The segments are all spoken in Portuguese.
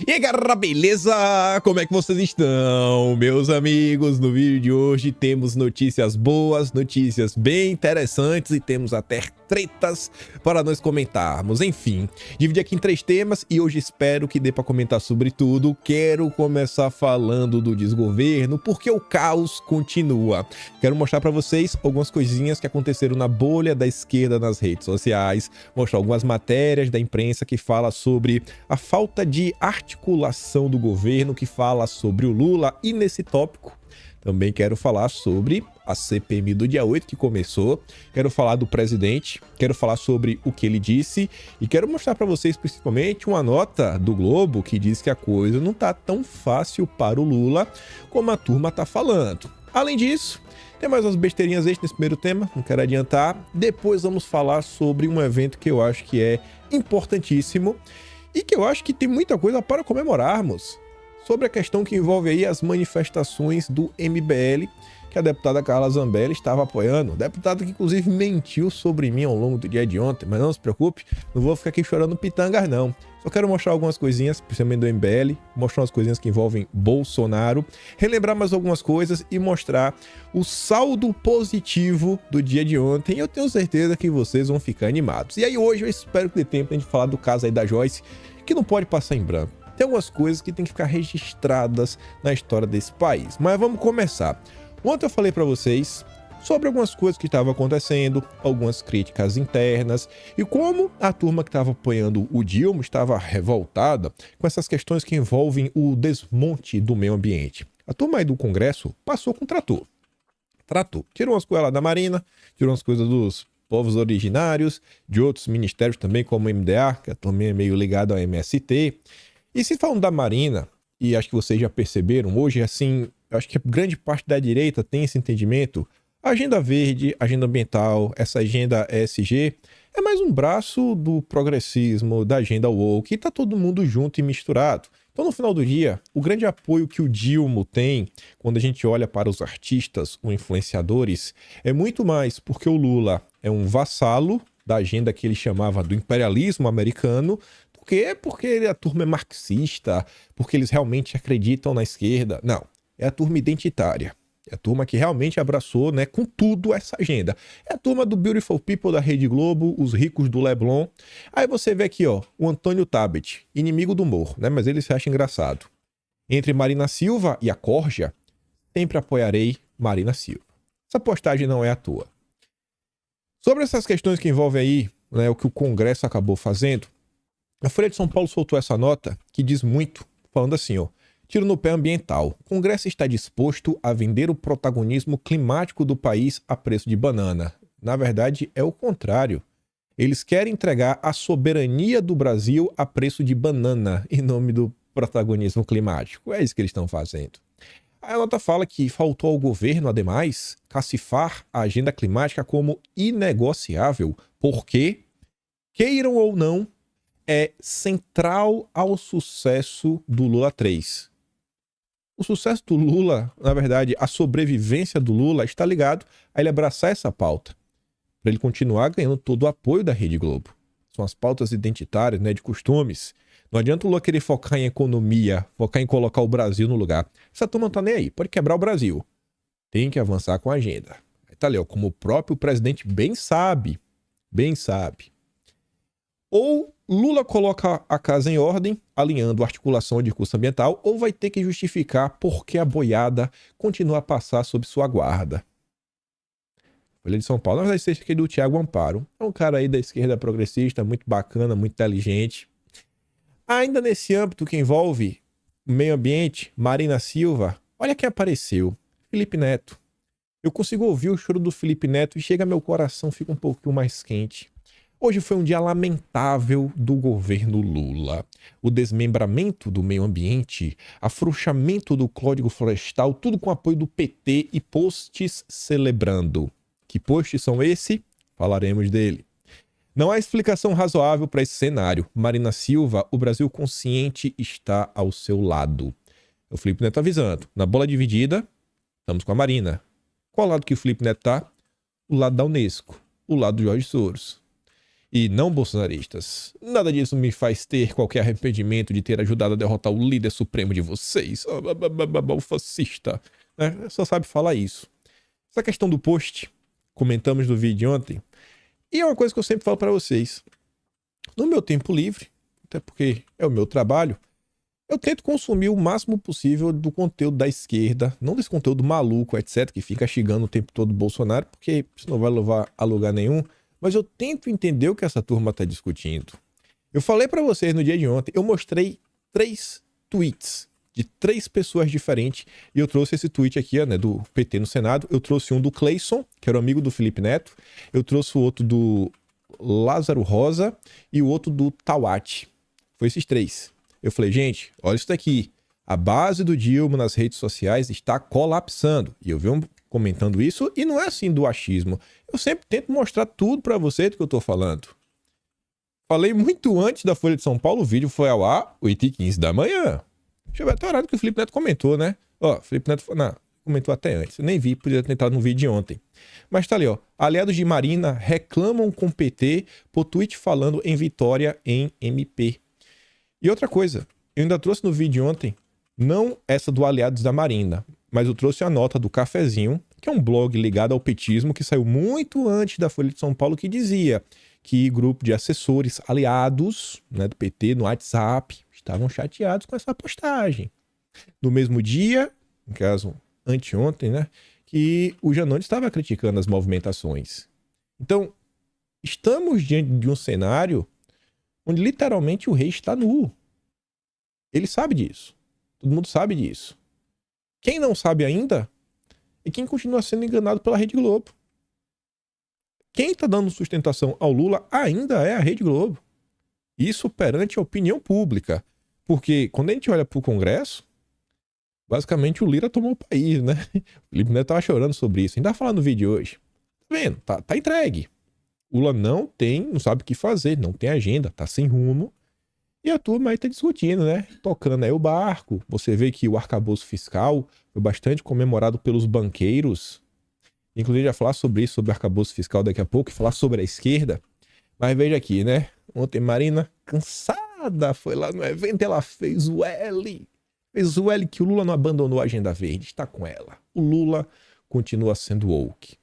E aí galera, beleza? Como é que vocês estão, meus amigos? No vídeo de hoje temos notícias boas, notícias bem interessantes e temos até tretas para nós comentarmos. Enfim, dividi aqui em 3 temas e hoje espero que dê para comentar sobre tudo. Quero começar falando do desgoverno, porque o caos continua. Quero mostrar para vocês algumas coisinhas que aconteceram na bolha da esquerda nas redes sociais, mostrar algumas matérias da imprensa que fala sobre a falta de articulação do governo, que fala sobre o Lula, e nesse tópico também quero falar sobre a CPMI do dia 8 que começou, quero falar do presidente, quero falar sobre o que ele disse e quero mostrar para vocês principalmente uma nota do Globo que diz que a coisa não tá tão fácil para o Lula como a turma tá falando. Além disso, tem mais umas besteirinhas nesse primeiro tema, não quero adiantar. Depois vamos falar sobre um evento que eu acho que é importantíssimo e que eu acho que tem muita coisa para comemorarmos, sobre a questão que envolve aí as manifestações do MBL, que a deputada Carla Zambelli estava apoiando. Deputada que inclusive mentiu sobre mim ao longo do dia de ontem, mas não se preocupe, não vou ficar aqui chorando pitangas não. Só quero mostrar algumas coisinhas, principalmente do MBL, mostrar umas coisinhas que envolvem Bolsonaro, relembrar mais algumas coisas e mostrar o saldo positivo do dia de ontem. E eu tenho certeza que vocês vão ficar animados. E aí hoje eu espero que dê tempo a gente falar do caso aí da Joyce, que não pode passar em branco. Tem algumas coisas que tem que ficar registradas na história desse país. Mas vamos começar. Ontem eu falei para vocês sobre algumas coisas que estavam acontecendo, algumas críticas internas e como a turma que estava apoiando o Dilma estava revoltada com essas questões que envolvem o desmonte do meio ambiente. A turma aí do Congresso passou com trator. Tirou umas coisas lá da Marina, tirou umas coisas dos povos originários, de outros ministérios também, como o MDA, que também é meio ligado ao MST. E se falando da Marina, e acho que vocês já perceberam, hoje, assim, acho que grande parte da direita tem esse entendimento, a agenda verde, a agenda ambiental, essa agenda ESG, é mais um braço do progressismo, da agenda woke, e tá todo mundo junto e misturado. Então, no final do dia, o grande apoio que o Dilma tem, quando a gente olha para os artistas ou influenciadores, é muito mais porque o Lula é um vassalo da agenda que ele chamava do imperialismo americano. Por quê? Porque a turma é marxista, porque eles realmente acreditam na esquerda. Não, é a turma identitária. É a turma que realmente abraçou, né, com tudo essa agenda. É a turma do Beautiful People da Rede Globo, os ricos do Leblon. Aí você vê aqui, ó, o Antônio Tabet, inimigo do humor, né, mas ele se acha engraçado. Entre Marina Silva e a Corja, sempre apoiarei Marina Silva. Essa postagem não é à toa. Sobre essas questões que envolvem aí, né, o que o Congresso acabou fazendo, a Folha de São Paulo soltou essa nota que diz muito, falando assim, ó, tiro no pé ambiental. O Congresso está disposto a vender o protagonismo climático do país a preço de banana. Na verdade, é o contrário. Eles querem entregar a soberania do Brasil a preço de banana, em nome do protagonismo climático. É isso que eles estão fazendo. A nota fala que faltou ao governo, ademais, cacifar a agenda climática como inegociável, porque, queiram ou não, é central ao sucesso do Lula 3. O sucesso do Lula, na verdade, a sobrevivência do Lula está ligado a ele abraçar essa pauta, para ele continuar ganhando todo o apoio da Rede Globo. São as pautas identitárias, né, de costumes. Não adianta o Lula querer focar em economia, focar em colocar o Brasil no lugar. Essa turma não tá nem aí, pode quebrar o Brasil. Tem que avançar com a agenda. Aí tá ali, ó, como o próprio presidente bem sabe. Ou Lula coloca a casa em ordem, alinhando a articulação de discurso ambiental, ou vai ter que justificar por que a boiada continua a passar sob sua guarda. Folha de São Paulo, na verdade, esse aqui é do Thiago Amparo. É um cara aí da esquerda progressista, muito bacana, muito inteligente. Ainda nesse âmbito que envolve o meio ambiente, Marina Silva, olha quem apareceu, Felipe Neto. Eu consigo ouvir o choro do Felipe Neto e chega meu coração, fica um pouquinho mais quente. Hoje foi um dia lamentável do governo Lula. O desmembramento do meio ambiente, afrouxamento do Código Florestal, tudo com apoio do PT e posts celebrando. Que posts são esses? Falaremos dele. Não há explicação razoável para esse cenário. Marina Silva, o Brasil consciente está ao seu lado. O Felipe Neto avisando. Na bola dividida, estamos com a Marina. Qual lado que o Felipe Neto está? O lado da Unesco. O lado do Jorge Soros. e não bolsonaristas. Nada disso me faz ter qualquer arrependimento de ter ajudado a derrotar o líder supremo de vocês, o fascista. Só sabe falar isso. Essa questão do post, comentamos no vídeo de ontem, e é uma coisa que eu sempre falo para vocês. No meu tempo livre, até porque é o meu trabalho, eu tento consumir o máximo possível do conteúdo da esquerda, não desse conteúdo maluco, etc., que fica xingando o tempo todo o Bolsonaro, porque isso não vai levar a lugar nenhum, mas eu tento entender o que essa turma está discutindo. Eu falei para vocês no dia de ontem, eu mostrei 3 tweets de 3 pessoas diferentes, e eu trouxe esse tweet aqui, né, do PT no Senado, eu trouxe um do Cleison, que era o amigo do Felipe Neto, eu trouxe o outro do Lázaro Rosa e o outro do Tawati. Foi esses 3. Eu falei, gente, olha isso daqui. A base do Dilma nas redes sociais está colapsando. E eu venho comentando isso, e não é assim do achismo. Eu sempre tento mostrar tudo para você do que eu tô falando. Falei muito antes da Folha de São Paulo, o vídeo foi ao ar 8h15 da manhã. Deixa eu ver até o horário que o Felipe Neto comentou, né? Ó, Felipe Neto comentou até antes. Eu nem vi, podia ter entrado no vídeo de ontem. Mas tá ali, ó. Aliados de Marina reclamam com PT por tweet falando em vitória em MP. E outra coisa, eu ainda trouxe no vídeo de ontem, não essa do Aliados da Marina, mas eu trouxe a nota do Cafezinho, que é um blog ligado ao petismo que saiu muito antes da Folha de São Paulo, que dizia que grupo de assessores aliados, né, do PT no WhatsApp estavam chateados com essa postagem. No mesmo dia, no caso anteontem, né, que o Janones estava criticando as movimentações. Então, estamos diante de um cenário onde literalmente o rei está nu. Ele sabe disso. Todo mundo sabe disso. Quem não sabe ainda é quem continua sendo enganado pela Rede Globo. Quem está dando sustentação ao Lula ainda é a Rede Globo. Isso perante a opinião pública. Porque quando a gente olha para o Congresso, basicamente o Lira tomou o país, né? O Felipe Neto estava chorando sobre isso. Ainda falando no vídeo hoje. Tá vendo? Tá entregue. O Lula não sabe o que fazer, não tem agenda, tá sem rumo. E a turma aí tá discutindo, né? Tocando aí o barco. Você vê que o arcabouço fiscal foi bastante comemorado pelos banqueiros. Inclusive, já falar sobre isso, sobre o arcabouço fiscal daqui a pouco, e falar sobre a esquerda. Mas veja aqui, né? Ontem Marina, cansada, foi lá no evento, ela fez o L. Fez o L que o Lula não abandonou a agenda verde, está com ela. O Lula continua sendo woke.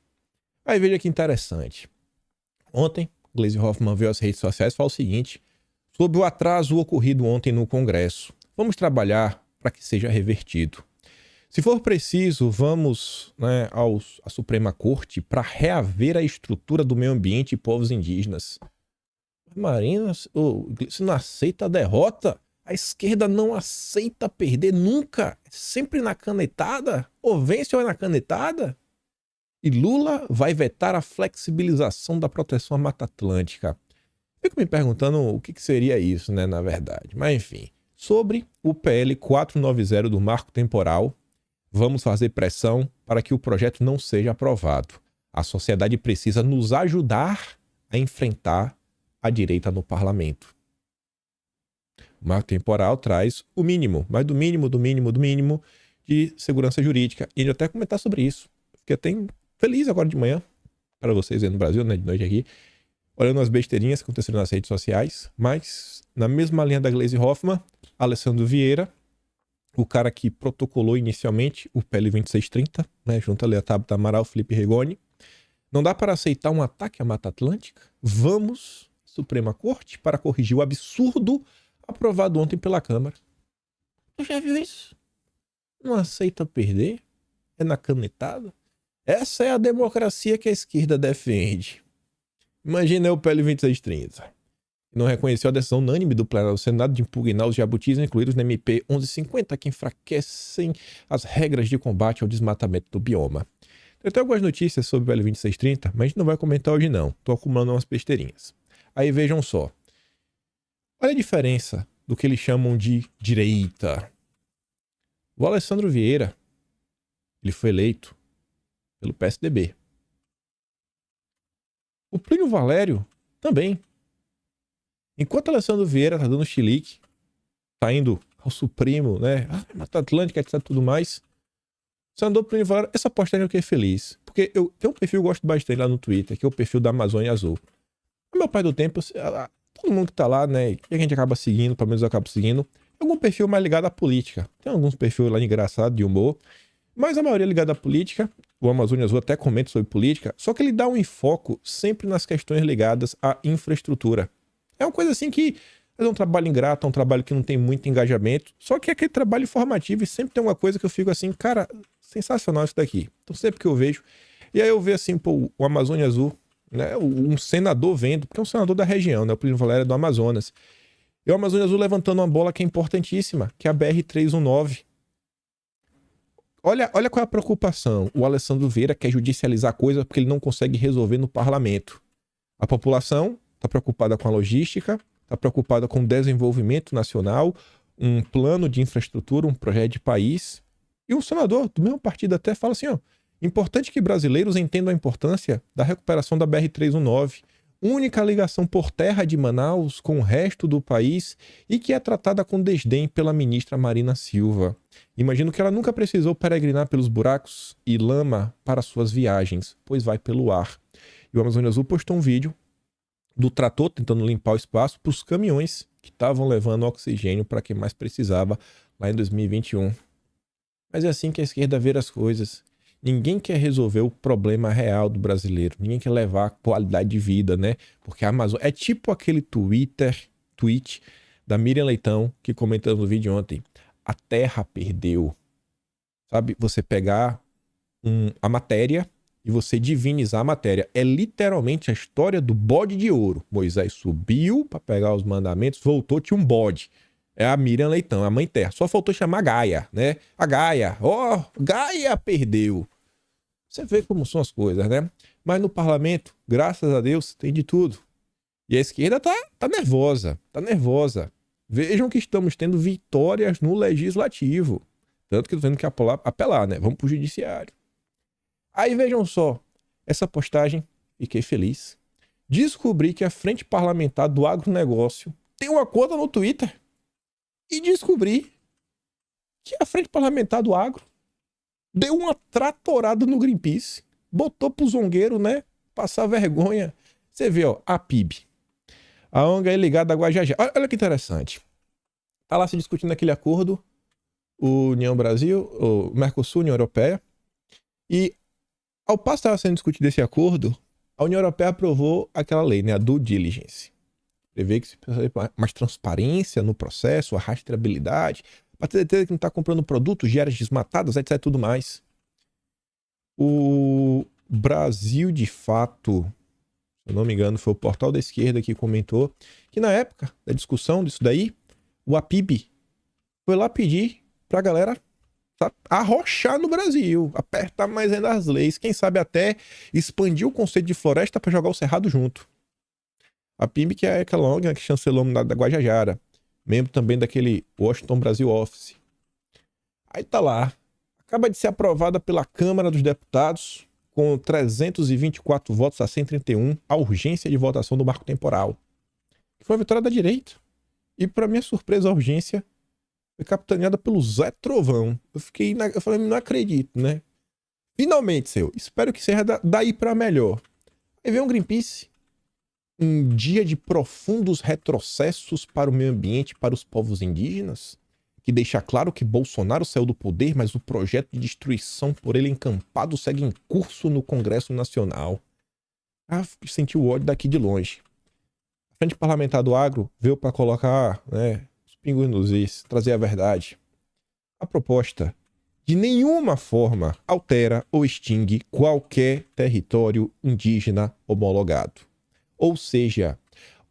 Aí veja que interessante. Ontem, Gleisi Hoffmann veio às redes sociais e falou o seguinte: sobre o atraso ocorrido ontem no Congresso, vamos trabalhar para que seja revertido. Se for preciso, vamos, né, à Suprema Corte para reaver a estrutura do meio ambiente e povos indígenas. Marina, você não aceita a derrota? A esquerda não aceita perder nunca. Sempre na canetada. Ou vence ou é na canetada. E Lula vai vetar a flexibilização da proteção à Mata Atlântica. Fico me perguntando o que seria isso, né, na verdade. Mas enfim, sobre o PL 490 do marco temporal, vamos fazer pressão para que o projeto não seja aprovado. A sociedade precisa nos ajudar a enfrentar a direita no parlamento. O marco temporal traz o mínimo, mas do mínimo de segurança jurídica. E eu até comentar sobre isso. Fiquei até feliz agora de manhã, para vocês aí no Brasil, né, de noite aqui, olhando as besteirinhas que aconteceram nas redes sociais, mas na mesma linha da Gleisi Hoffmann, Alessandro Vieira, o cara que protocolou inicialmente o PL 2630, né, junto ali a Tabata Amaral, Felipe Rigoni. Não dá para aceitar um ataque à Mata Atlântica? Vamos à Suprema Corte para corrigir o absurdo aprovado ontem pela Câmara. Tu já viu isso? Não aceita perder? É na canetada? Essa é a democracia que a esquerda defende. Imagina o PL 2630. Não reconheceu a decisão unânime do plenário do Senado de impugnar os jabutis incluídos na MP 1150, que enfraquecem as regras de combate ao desmatamento do bioma. Eu tenho algumas notícias sobre o PL 2630, mas a gente não vai comentar hoje não. Estou acumulando umas besteirinhas. Aí vejam só. Olha a diferença do que eles chamam de direita. O Alessandro Vieira, ele foi eleito pelo PSDB. O Plínio Valério também. Enquanto Alessandro Vieira tá dando chilique, tá indo ao Supremo, né? Mata Atlântica, etc, tudo mais. O senador Plínio Valério, essa postagem eu fiquei feliz. Porque eu tenho um perfil que eu gosto bastante lá no Twitter, que é o perfil da Amazônia Azul. A maior parte do tempo, todo mundo que tá lá, né, que a gente acaba seguindo, pelo menos eu acabo seguindo, algum perfil mais ligado à política. Tem alguns perfis lá engraçados, de humor, mas a maioria é ligada à política. O Amazônia Azul até comenta sobre política, só que ele dá um enfoque sempre nas questões ligadas à infraestrutura. É uma coisa assim que é um trabalho ingrato, é um trabalho que não tem muito engajamento, só que é aquele trabalho informativo e sempre tem uma coisa que eu fico assim, cara, sensacional isso daqui. Então sempre que eu vejo, e aí eu vejo assim, pô, o Amazônia Azul, né, um senador vendo, porque é um senador da região, né, o Plínio Valério é do Amazonas, e o Amazônia Azul levantando uma bola que é importantíssima, que é a BR-319. Olha qual é a preocupação. O Alessandro Vieira quer judicializar a coisa porque ele não consegue resolver no parlamento. A população está preocupada com a logística, está preocupada com o desenvolvimento nacional, um plano de infraestrutura, um projeto de país. E um senador do mesmo partido até fala assim, ó, importante que brasileiros entendam a importância da recuperação da BR-319, única ligação por terra de Manaus com o resto do país e que é tratada com desdém pela ministra Marina Silva. Imagino que ela nunca precisou peregrinar pelos buracos e lama para suas viagens, pois vai pelo ar. E o Amazônia Azul postou um vídeo do trator tentando limpar o espaço para os caminhões que estavam levando oxigênio para quem mais precisava lá em 2021. Mas é assim que a esquerda vê as coisas. Ninguém quer resolver o problema real do brasileiro. Ninguém quer levar a qualidade de vida, né? Porque a Amazônia... É tipo aquele tweet da Miriam Leitão que comentamos no vídeo ontem. A terra perdeu. Sabe? Você pegar a matéria e você divinizar a matéria. É literalmente a história do bode de ouro. Moisés subiu para pegar os mandamentos, voltou, tinha um bode. É a Miriam Leitão, a mãe terra. Só faltou chamar Gaia, né? A Gaia. Gaia perdeu. Você vê como são as coisas, né? Mas no parlamento, graças a Deus, tem de tudo. E a esquerda tá nervosa, tá nervosa. Vejam que estamos tendo vitórias no legislativo. Tanto que eu tô tendo que apelar, né? Vamos pro judiciário. Aí vejam só, essa postagem, fiquei feliz. Descobri que a Frente Parlamentar do Agronegócio tem uma conta no Twitter. E descobri que a Frente Parlamentar do Agro deu uma tratorada no Greenpeace, botou pro zongueiro, né, passar vergonha. Você vê, ó, a PIB. A ONG é ligada à Guajajara. Olha que interessante. Tá lá se discutindo aquele acordo, o União Brasil, o Mercosul, União Europeia. E ao passo que estava sendo discutido esse acordo, a União Europeia aprovou aquela lei, né, a due diligence. Prevê que se precisa ter mais transparência no processo, a rastreabilidade, para ter certeza que não está comprando produtos de áreas desmatadas, etc. Tudo mais. O Brasil, de fato, se eu não me engano, foi o Portal da Esquerda que comentou que na época da discussão disso daí, o APIB foi lá pedir para a galera arrochar no Brasil, apertar mais ainda as leis, quem sabe até expandir o conceito de floresta para jogar o cerrado junto. A PIB, que é aquela ONG que chancelou da Guajajara, membro também daquele Washington Brasil Office. Aí tá lá, acaba de ser aprovada pela Câmara dos Deputados com 324 votos a 131, a urgência de votação do marco temporal, que foi a vitória da direita. E para minha surpresa, a urgência foi capitaneada pelo Zé Trovão. Eu falei, não acredito, né? Finalmente, espero que seja daí para melhor. Aí vem um Greenpeace, um dia de profundos retrocessos para o meio ambiente, para os povos indígenas, que deixa claro que Bolsonaro saiu do poder, mas o projeto de destruição por ele encampado segue em curso no Congresso Nacional. Senti o ódio daqui de longe. A Frente Parlamentar do Agro veio para colocar, né, os pingos nos is, trazer a verdade. A proposta de nenhuma forma altera ou extingue qualquer território indígena homologado. Ou seja,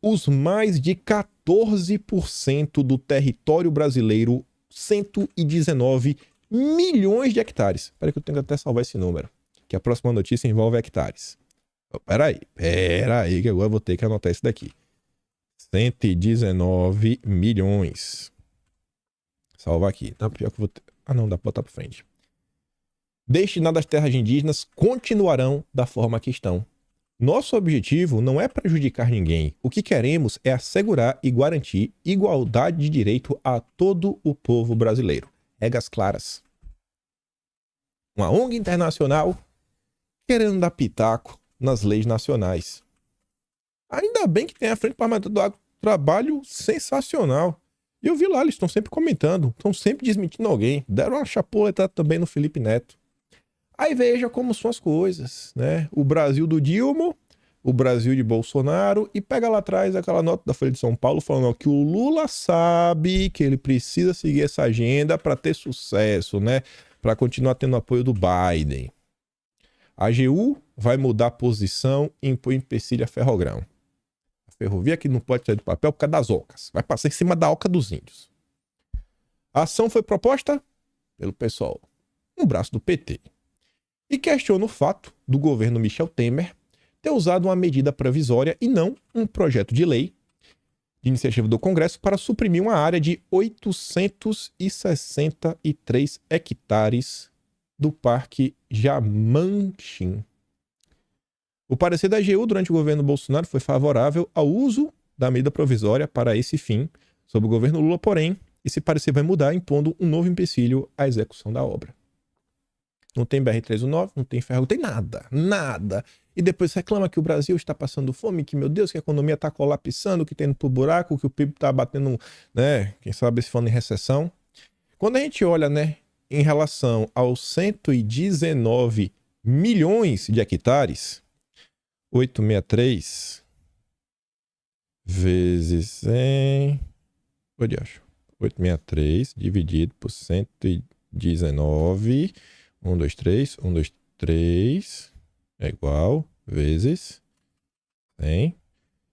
os mais de 14% do território brasileiro, 119 milhões de hectares. Espera que eu tenho que até salvar esse número, que a próxima notícia envolve hectares. Peraí, que agora eu vou ter que anotar isso daqui. 119 milhões. Salvar aqui. Tá, pior que eu vou ter... não, dá pra botar pra frente. Destinadas às terras indígenas continuarão da forma que estão. Nosso objetivo não é prejudicar ninguém. O que queremos é assegurar e garantir igualdade de direito a todo o povo brasileiro. Regras claras. Uma ONG internacional querendo dar pitaco nas leis nacionais. Ainda bem que tem a Frente Parlamentar do Agro, trabalho sensacional. E eu vi lá, eles estão sempre comentando, estão sempre desmentindo alguém. Deram uma chapuletada também no Felipe Neto. Aí veja como são as coisas, né? O Brasil do Dilma, o Brasil de Bolsonaro, e pega lá atrás aquela nota da Folha de São Paulo falando que o Lula sabe que ele precisa seguir essa agenda para ter sucesso, né? Para continuar tendo apoio do Biden. A AGU vai mudar a posição e impor empecilho a Ferrogrão. A ferrovia que não pode sair do papel por causa das ocas. Vai passar em cima da oca dos índios. A ação foi proposta pelo PSOL, um braço do PT. E questiona o fato do governo Michel Temer ter usado uma medida provisória e não um projeto de lei de iniciativa do Congresso para suprimir uma área de 863 hectares do Parque Jamanchim. O parecer da AGU durante o governo Bolsonaro foi favorável ao uso da medida provisória para esse fim, sob o governo Lula, porém, esse parecer vai mudar, impondo um novo empecilho à execução da obra. Não tem BR-319, não tem ferro, não tem nada, nada. E depois reclama que o Brasil está passando fome, que, meu Deus, que a economia está colapsando, que está indo pro buraco, que o PIB está batendo, né, quem sabe se falando em recessão. Quando a gente olha, né, em relação aos 119 milhões de hectares, 863 vezes 100... Onde acho? 863 dividido por 119... 1, 2, 3, 1, 2, 3 é igual, vezes 100.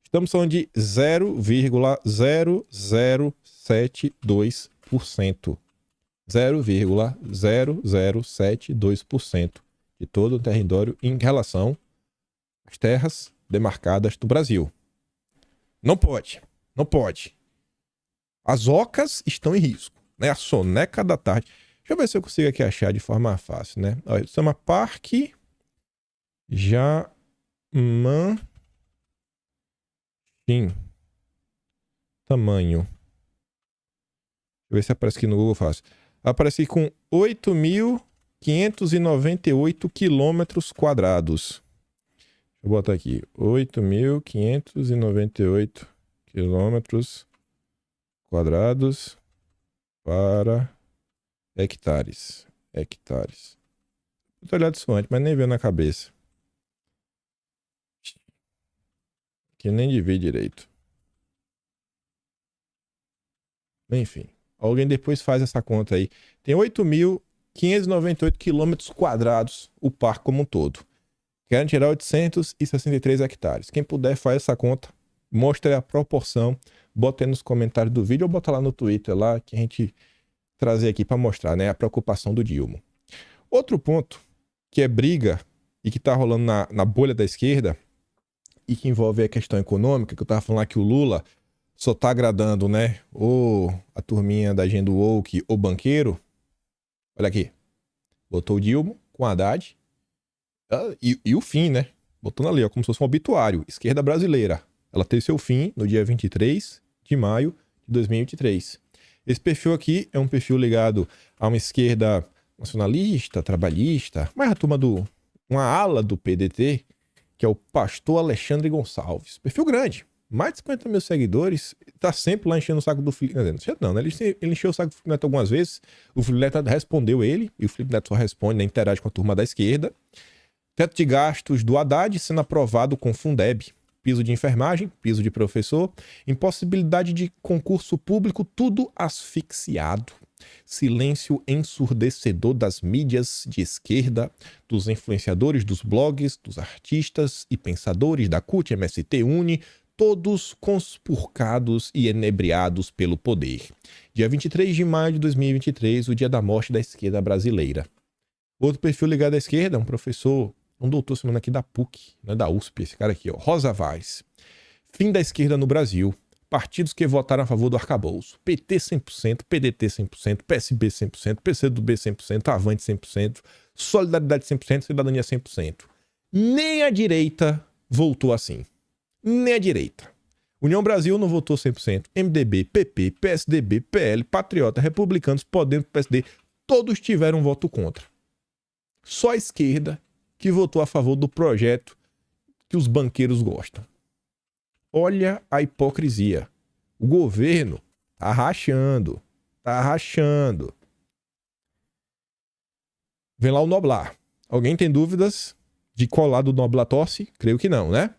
Estamos falando de 0,0072%. 0,0072% de todo o território em relação às terras demarcadas do Brasil. Não pode, não pode. As ocas estão em risco, né? A soneca da tarde. Deixa eu ver se eu consigo aqui achar de forma fácil, né? Olha, isso chama Parque Jamanchim. Tamanho. Deixa eu ver se aparece aqui no Google fácil. Aparece com 8.598 quilômetros quadrados. Deixa eu botar aqui. 8.598 quilômetros quadrados para... hectares. Eu tô olhando isso antes, mas nem veio na cabeça. Que nem divide direito. Enfim. Alguém depois faz essa conta aí. Tem 8.598 quilômetros quadrados o parque como um todo. Querem tirar 863 hectares. Quem puder faz essa conta. Mostre a proporção. Bota aí nos comentários do vídeo ou bota lá no Twitter lá que a gente... trazer aqui para mostrar, né, a preocupação do Dilma. Outro ponto que é briga e que está rolando na bolha da esquerda e que envolve a questão econômica, que eu estava falando lá que o Lula só está agradando, né, ou a turminha da agenda woke ou banqueiro. Olha aqui, botou o Dilma com a Haddad e o fim, né, botando ali, ó, como se fosse um obituário, esquerda brasileira. Ela teve seu fim no dia 23 de maio de 2023. Esse perfil aqui é um perfil ligado a uma esquerda nacionalista, trabalhista, mas a turma uma ala do PDT, que é o pastor Alexandre Gonçalves. Perfil grande, mais de 50 mil seguidores, tá sempre lá enchendo o saco do Felipe Neto. Não, né? Ele encheu o saco do Felipe Neto algumas vezes, o Felipe Neto respondeu ele, e o Felipe Neto só responde, né, interage com a turma da esquerda. Teto de gastos do Haddad sendo aprovado com Fundeb. Piso de enfermagem, piso de professor, impossibilidade de concurso público, tudo asfixiado. Silêncio ensurdecedor das mídias de esquerda, dos influenciadores, dos blogs, dos artistas e pensadores da CUT, MST, UNE, todos conspurcados e enebriados pelo poder. Dia 23 de maio de 2023, o dia da morte da esquerda brasileira. Outro perfil ligado à esquerda, um professor... um doutor semana aqui da PUC, né, da USP, esse cara aqui, ó, Rosa Vaz. Fim da esquerda no Brasil. Partidos que votaram a favor do arcabouço. PT 100%, PDT 100%, PSB 100%, PCdoB 100%, Avante 100%, Solidariedade 100%, Cidadania 100%. Nem a direita voltou assim. Nem a direita. União Brasil não votou 100%. MDB, PP, PSDB, PL, Patriota, Republicanos, Podemos, PSD, todos tiveram voto contra. Só a esquerda que votou a favor do projeto que os banqueiros gostam. Olha a hipocrisia. O governo tá rachando. Tá rachando. Vem lá o Noblar. Alguém tem dúvidas de qual lado o Noblar torce? Creio que não, né?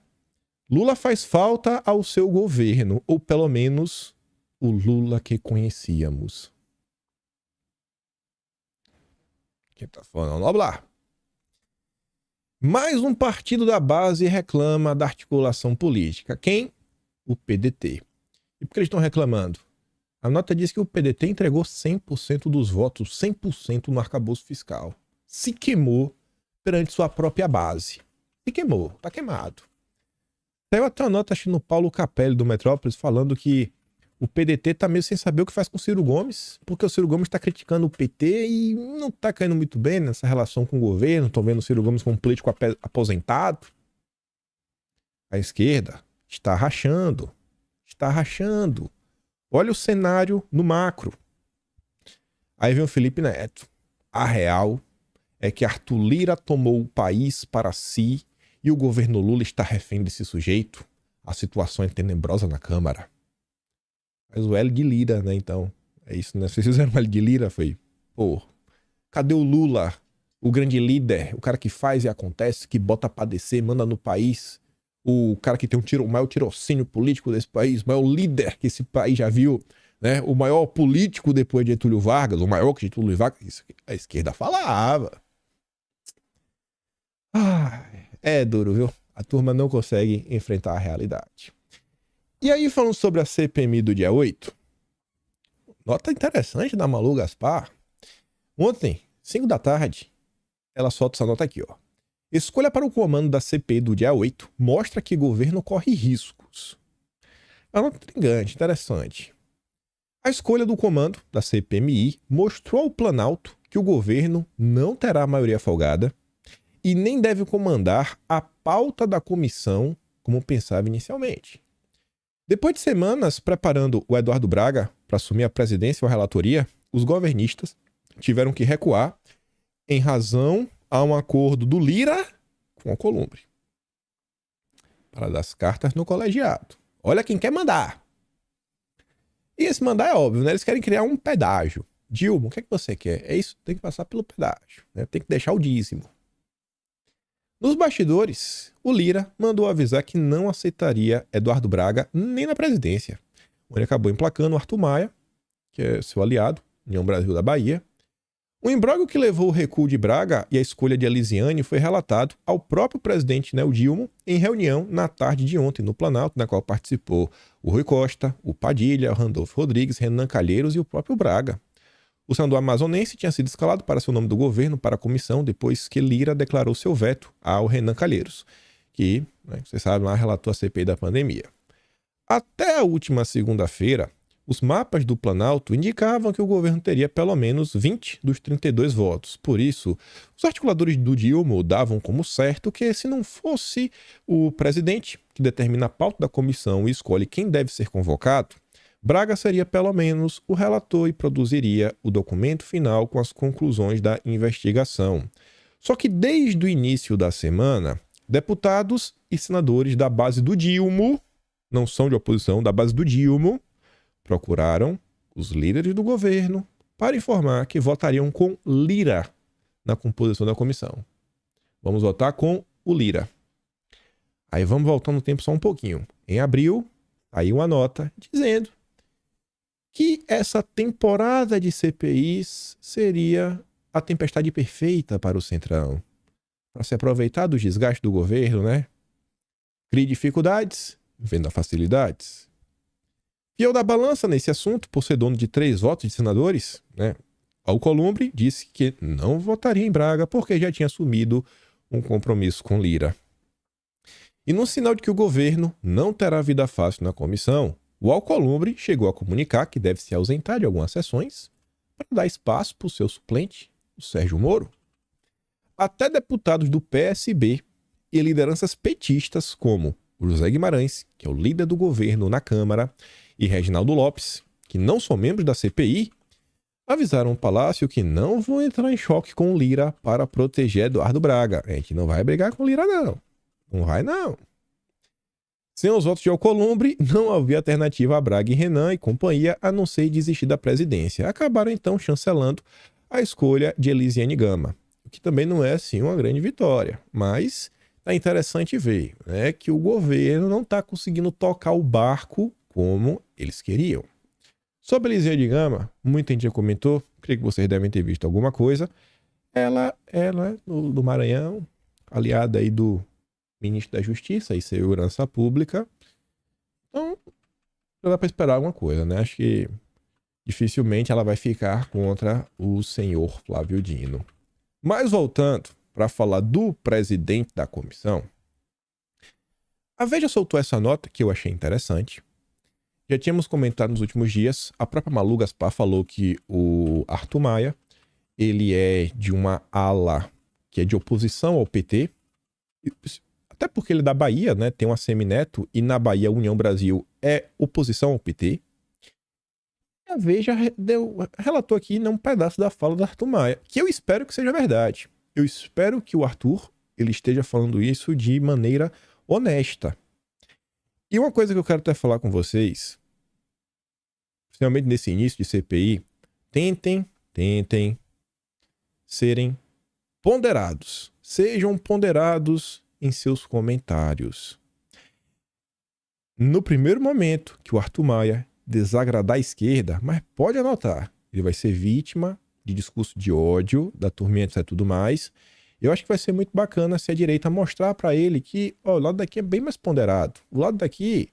Lula faz falta ao seu governo, ou pelo menos o Lula que conhecíamos. Quem tá falando é o Noblar. Mais um partido da base reclama da articulação política. Quem? O PDT. E por que eles estão reclamando? A nota diz que o PDT entregou 100% dos votos, 100% no arcabouço fiscal. Se queimou perante sua própria base. Se queimou, tá queimado. Saiu até uma nota, acho que no Paulo Capelli, do Metrópolis, falando que o PDT tá meio sem saber o que faz com o Ciro Gomes, porque o Ciro Gomes está criticando o PT e não tá caindo muito bem nessa relação com o governo. Estão vendo o Ciro Gomes como um político aposentado. A esquerda está rachando. Está rachando. Olha o cenário no macro. Aí vem o Felipe Neto. A real é que Arthur Lira tomou o país para si e o governo Lula está refém desse sujeito. A situação é tenebrosa na Câmara. Mas o L de Lira, né, então. É isso, né? Vocês fizeram o L de Lira, foi... Pô, cadê o Lula? O grande líder, o cara que faz e acontece, que bota pra descer, manda no país. O cara que tem o maior tirocínio político desse país, o maior líder que esse país já viu, né? O maior político depois de Getúlio Vargas, o maior que Getúlio Vargas. Isso a esquerda falava. É duro, viu? A turma não consegue enfrentar a realidade. E aí, falando sobre a CPMI do dia 8, nota interessante da Malu Gaspar. Ontem, 5 da tarde, ela solta essa nota aqui, ó. Escolha para o comando da CPI do dia 8 mostra que o governo corre riscos. É uma nota intrigante, interessante. A escolha do comando da CPMI mostrou ao Planalto que o governo não terá maioria folgada e nem deve comandar a pauta da comissão como pensava inicialmente. Depois de semanas preparando o Eduardo Braga para assumir a presidência ou a relatoria, os governistas tiveram que recuar em razão a um acordo do Lira com o Alcolumbre para dar as cartas no colegiado. Olha quem quer mandar. E esse mandar é óbvio, né? Eles querem criar um pedágio. Dilma, o que é que você quer? É isso, tem que passar pelo pedágio, né? Tem que deixar o dízimo. Nos bastidores, o Lira mandou avisar que não aceitaria Eduardo Braga nem na presidência. Ele acabou emplacando o Arthur Maia, que é seu aliado, União Brasil da Bahia. O imbróglio que levou o recuo de Braga e a escolha de Elisiane foi relatado ao próprio presidente Nel Dilma em reunião na tarde de ontem no Planalto, na qual participou o Rui Costa, o Padilha, o Randolfo Rodrigues, Renan Calheiros e o próprio Braga. O senador amazonense tinha sido escalado para ser o nome do governo para a comissão depois que Lira declarou seu veto ao Renan Calheiros, que, vocês sabem, lá relatou a CPI da pandemia. Até a última segunda-feira, os mapas do Planalto indicavam que o governo teria pelo menos 20 dos 32 votos. Por isso, os articuladores do Dilma davam como certo que, se não fosse o presidente que determina a pauta da comissão e escolhe quem deve ser convocado, Braga seria pelo menos o relator e produziria o documento final com as conclusões da investigação. Só que desde o início da semana, deputados e senadores da base do Dilma, não são de oposição, da base do Dilma, procuraram os líderes do governo para informar que votariam com Lira na composição da comissão. Vamos votar com o Lira. Aí vamos voltar no tempo só um pouquinho. Em abril, aí uma nota dizendo que essa temporada de CPIs seria a tempestade perfeita para o Centrão. Para se aproveitar do desgaste do governo, né? Crie dificuldades, venda facilidades. Fiel da balança nesse assunto, por ser dono de 3 votos de senadores, né? Alcolumbre disse que não votaria em Braga porque já tinha assumido um compromisso com Lira. E no sinal de que o governo não terá vida fácil na comissão, o Alcolumbre chegou a comunicar que deve se ausentar de algumas sessões para dar espaço para o seu suplente, o Sérgio Moro. Até deputados do PSB e lideranças petistas como o José Guimarães, que é o líder do governo na Câmara, e Reginaldo Lopes, que não são membros da CPI, avisaram o Palácio que não vão entrar em choque com o Lira para proteger Eduardo Braga. A gente não vai brigar com o Lira, não. Não vai, não. Sem os votos de Alcolumbre, não havia alternativa a Braga e Renan e companhia a não ser desistir da presidência. Acabaram então chancelando a escolha de Elisiane Gama, o que também não é assim uma grande vitória, mas é interessante ver, né, que o governo não está conseguindo tocar o barco como eles queriam. Sobre a Elisiane Gama, muita gente já comentou, creio que vocês devem ter visto alguma coisa. Ela é do Maranhão, aliada aí do ministro da Justiça e Segurança Pública. Então, dá para esperar alguma coisa, né? Acho que dificilmente ela vai ficar contra o senhor Flávio Dino. Mas voltando para falar do presidente da comissão, a Veja soltou essa nota que eu achei interessante. Já tínhamos comentado nos últimos dias, a própria Malu Gaspar falou que o Arthur Maia, ele é de uma ala que é de oposição ao PT, até porque ele é da Bahia, né? Tem uma semineto, e na Bahia a União Brasil é oposição ao PT. A Veja relatou aqui um pedaço da fala do Arthur Maia, que eu espero que seja verdade. Eu espero que o Arthur ele esteja falando isso de maneira honesta. E uma coisa que eu quero até falar com vocês, principalmente nesse início de CPI, tentem serem ponderados. Sejam ponderados em seus comentários. No primeiro momento que o Arthur Maia desagradar a esquerda, mas pode anotar, ele vai ser vítima de discurso de ódio, da turminha, etc, tudo mais. Eu acho que vai ser muito bacana se a direita mostrar para ele que o lado daqui é bem mais ponderado. O lado daqui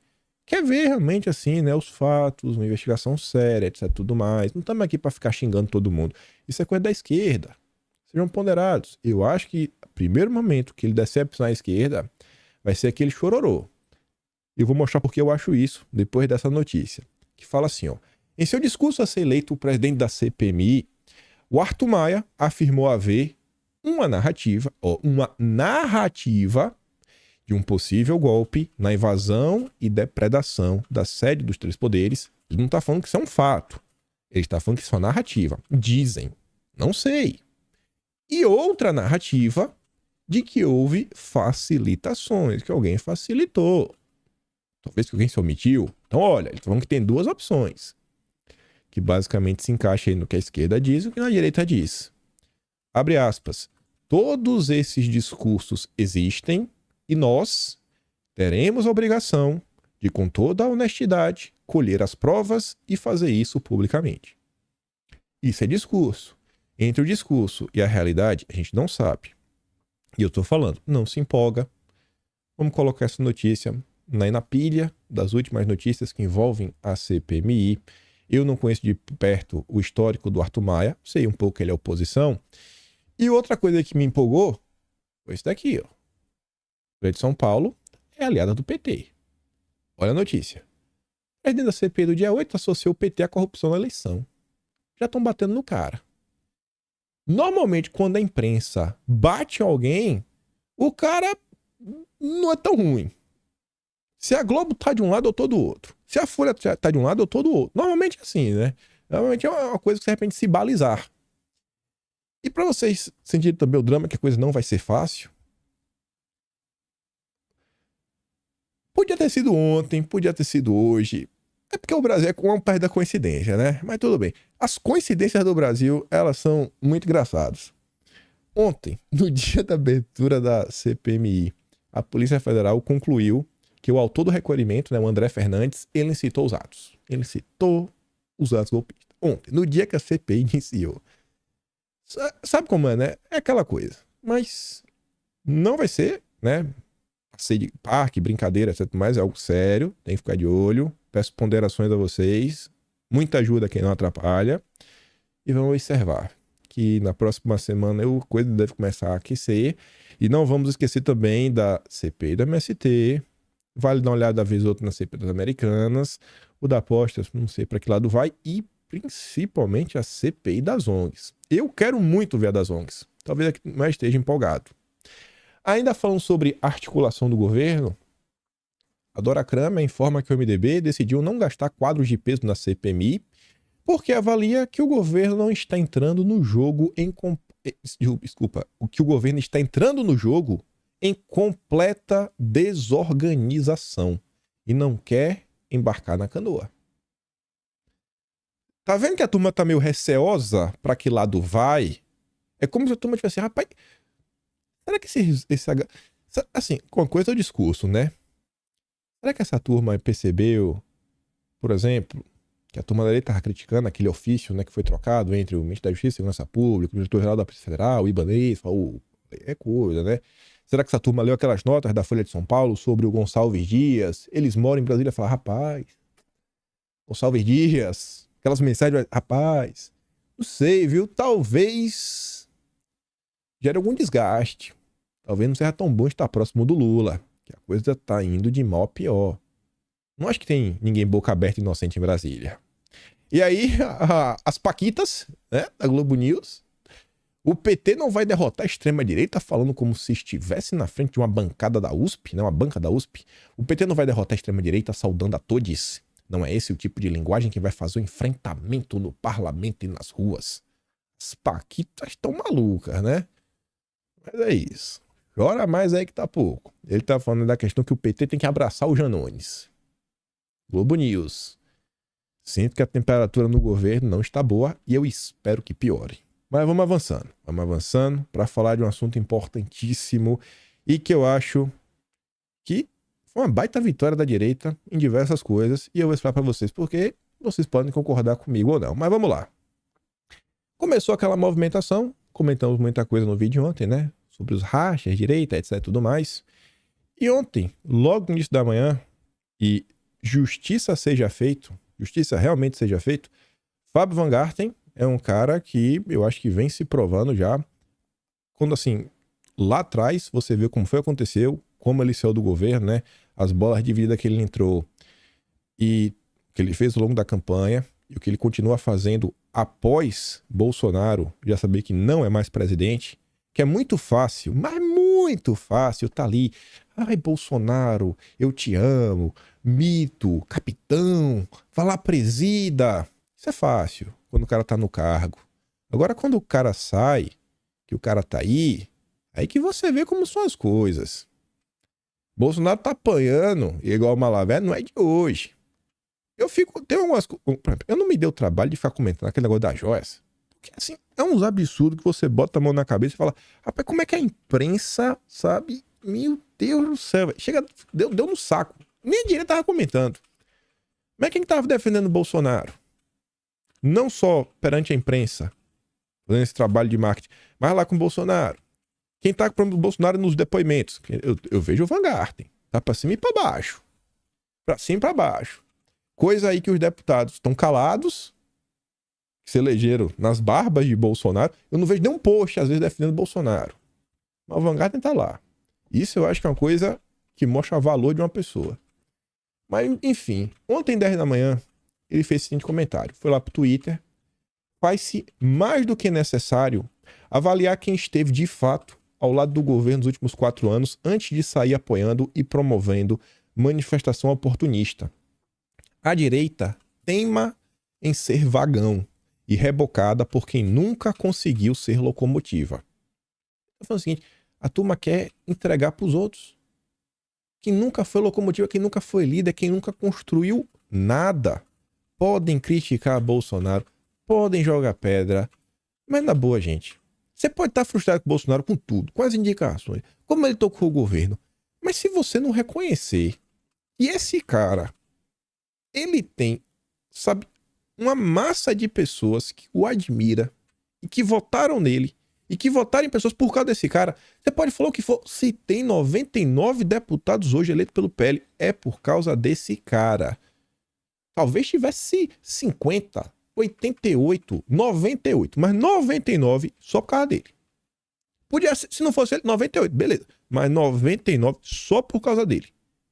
quer ver realmente assim, né, os fatos, uma investigação séria, etc, tudo mais. Não estamos aqui para ficar xingando todo mundo. Isso é coisa da esquerda. Sejam ponderados. Eu acho que o primeiro momento que ele decepcionar a esquerda vai ser aquele chororô. Eu vou mostrar porque eu acho isso depois dessa notícia. Que fala assim, ó. Em seu discurso a ser eleito o presidente da CPMI, o Arthur Maia afirmou haver uma narrativa de um possível golpe na invasão e depredação da sede dos três poderes. Ele não está falando que isso é um fato. Ele está falando que isso é uma narrativa. Dizem. Não sei. E outra narrativa de que houve facilitações, que alguém facilitou. Talvez que alguém se omitiu. Então, olha, eles falam que tem duas opções, que basicamente se encaixa aí no que a esquerda diz e o que a direita diz. Abre aspas. Todos esses discursos existem e nós teremos a obrigação de, com toda a honestidade, colher as provas e fazer isso publicamente. Isso é discurso. Entre o discurso e a realidade, a gente não sabe. E eu tô falando, não se empolga. Vamos colocar essa notícia na pilha das últimas notícias que envolvem a CPMI. Eu não conheço de perto o histórico do Arthur Maia, sei um pouco que ele é oposição. E outra coisa que me empolgou foi isso daqui, ó. O presidente de São Paulo é aliada do PT. Olha a notícia. O presidente da CPI do dia 8 associou o PT à corrupção na eleição. Já estão batendo no cara. Normalmente, quando a imprensa bate alguém, o cara não é tão ruim. Se a Globo tá de um lado, eu tô do outro. Se a Folha tá de um lado, eu tô do outro. Normalmente é assim, né? Normalmente é uma coisa que de repente se balizar. E para vocês sentirem também o drama que a coisa não vai ser fácil, podia ter sido ontem, podia ter sido hoje. É porque o Brasil é um país da coincidência, né? Mas tudo bem. As coincidências do Brasil, elas são muito engraçadas. Ontem, no dia da abertura da CPMI, a Polícia Federal concluiu que o autor do requerimento, né, o André Fernandes, ele incitou os atos. Ele incitou os atos golpistas. Ontem, no dia que a CPI iniciou. Sabe como é, né? É aquela coisa. Mas não vai ser, né? Passeio de parque, brincadeira, etc. Mas é algo sério. Tem que ficar de olho. Peço ponderações a vocês. Muita ajuda quem não atrapalha. E vamos observar que na próxima semana a coisa deve começar a aquecer. E não vamos esquecer também da CPI do MST. Vale dar uma olhada vez ou outra na CPI das Americanas. O da apostas, não sei para que lado vai. E principalmente a CPI das ONGs. Eu quero muito ver a das ONGs. Talvez aqui mais esteja empolgado. Ainda falando sobre articulação do governo, a Dora Kramer informa que o MDB decidiu não gastar quadros de peso na CPMI porque avalia que o governo não está entrando no jogo que o governo está entrando no jogo em completa desorganização. e não quer embarcar na canoa. Tá vendo que a turma tá meio receosa pra que lado vai? É como se a turma tivesse, rapaz, será que assim, uma coisa é o discurso, né? Será que essa turma percebeu, por exemplo, que a turma da lei estava criticando aquele ofício, né, que foi trocado entre o Ministério da Justiça e Segurança Pública, o diretor-geral da Polícia Federal, o Ibanez, falou, é coisa, né? Será que essa turma leu aquelas notas da Folha de São Paulo sobre o Gonçalves Dias? Eles moram em Brasília e falam, rapaz, Gonçalves Dias, aquelas mensagens, rapaz, não sei, viu? Talvez gere algum desgaste. Talvez não seja tão bom estar próximo do Lula, que a coisa tá indo de mal a pior. Não acho que tem ninguém boca aberta inocente em Brasília. E aí, as paquitas, né, da Globo News, o PT não vai derrotar a extrema-direita, falando como se estivesse na frente de uma bancada da USP, né, uma banca da USP. O PT não vai derrotar a extrema-direita saudando a todes. Não é esse o tipo de linguagem que vai fazer o enfrentamento no parlamento e nas ruas. As paquitas estão malucas, né? Mas é isso. Chora mais aí que tá pouco. Ele tá falando da questão que o PT tem que abraçar o Janones. Globo News. Sinto que a temperatura no governo não está boa e eu espero que piore. Mas vamos avançando para falar de um assunto importantíssimo e que eu acho que foi uma baita vitória da direita em diversas coisas e eu vou explicar para vocês porque vocês podem concordar comigo ou não. Mas vamos lá. Começou aquela movimentação, comentamos muita coisa no vídeo ontem, né? Sobre os rachas, direita, etc, tudo mais. E ontem, logo no início da manhã, e justiça realmente seja feito, Fábio Van Garten é um cara que eu acho que vem se provando já. Quando assim, lá atrás, você viu como foi que aconteceu, como ele saiu do governo, né? As bolas de vida que ele entrou e que ele fez ao longo da campanha e o que ele continua fazendo após Bolsonaro já saber que não é mais presidente, que é muito fácil, mas muito fácil, tá ali. Ai, Bolsonaro, eu te amo, mito, capitão, vai lá, presida. Isso é fácil, quando o cara tá no cargo. Agora, quando o cara sai, que o cara tá aí que você vê como são as coisas. Bolsonaro tá apanhando, igual o Malavé, não é de hoje. Tem algumas... Eu não me dei o trabalho de ficar comentando aquele negócio da Joyce. Porque, assim, é uns absurdos que você bota a mão na cabeça e fala, rapaz, como é que a imprensa, sabe? Meu Deus do céu, véio. Chega, deu no saco. Nem a direita tava comentando. Como é que a gente tava defendendo o Bolsonaro? Não só perante a imprensa, fazendo esse trabalho de marketing, mas lá com o Bolsonaro. Quem tá com o Bolsonaro nos depoimentos? Eu vejo o Van Garten. Tá pra cima e pra baixo. Pra cima e pra baixo. Coisa aí que os deputados estão calados, que se elegeram nas barbas de Bolsonaro. Eu não vejo nenhum post, às vezes, defendendo Bolsonaro. Mas o Van Garten tá lá. Isso eu acho que é uma coisa que mostra o valor de uma pessoa. Mas, enfim, ontem, 10 da manhã, ele fez o seguinte comentário. Foi lá pro Twitter. Faz-se mais do que necessário avaliar quem esteve, de fato, ao lado do governo nos últimos 4 anos, antes de sair apoiando e promovendo manifestação oportunista. A direita teima em ser vagão e rebocada por quem nunca conseguiu ser locomotiva. Eu falo o seguinte, a turma quer entregar para os outros. Quem nunca foi locomotiva, quem nunca foi líder, quem nunca construiu nada. Podem criticar Bolsonaro, podem jogar pedra, mas na boa, gente. Você pode estar frustrado com o Bolsonaro com tudo, com as indicações, como ele tocou o governo. Mas se você não reconhecer que esse cara, ele tem, sabe, uma massa de pessoas que o admira e que votaram nele e que votaram em pessoas por causa desse cara. Você pode falar o que for. Se tem 99 deputados hoje eleitos pelo PL, é por causa desse cara. Talvez tivesse 50, 88, 98, mas 99 só por causa dele. Podia ser, se não fosse ele, 98, beleza. Mas 99 só por causa dele.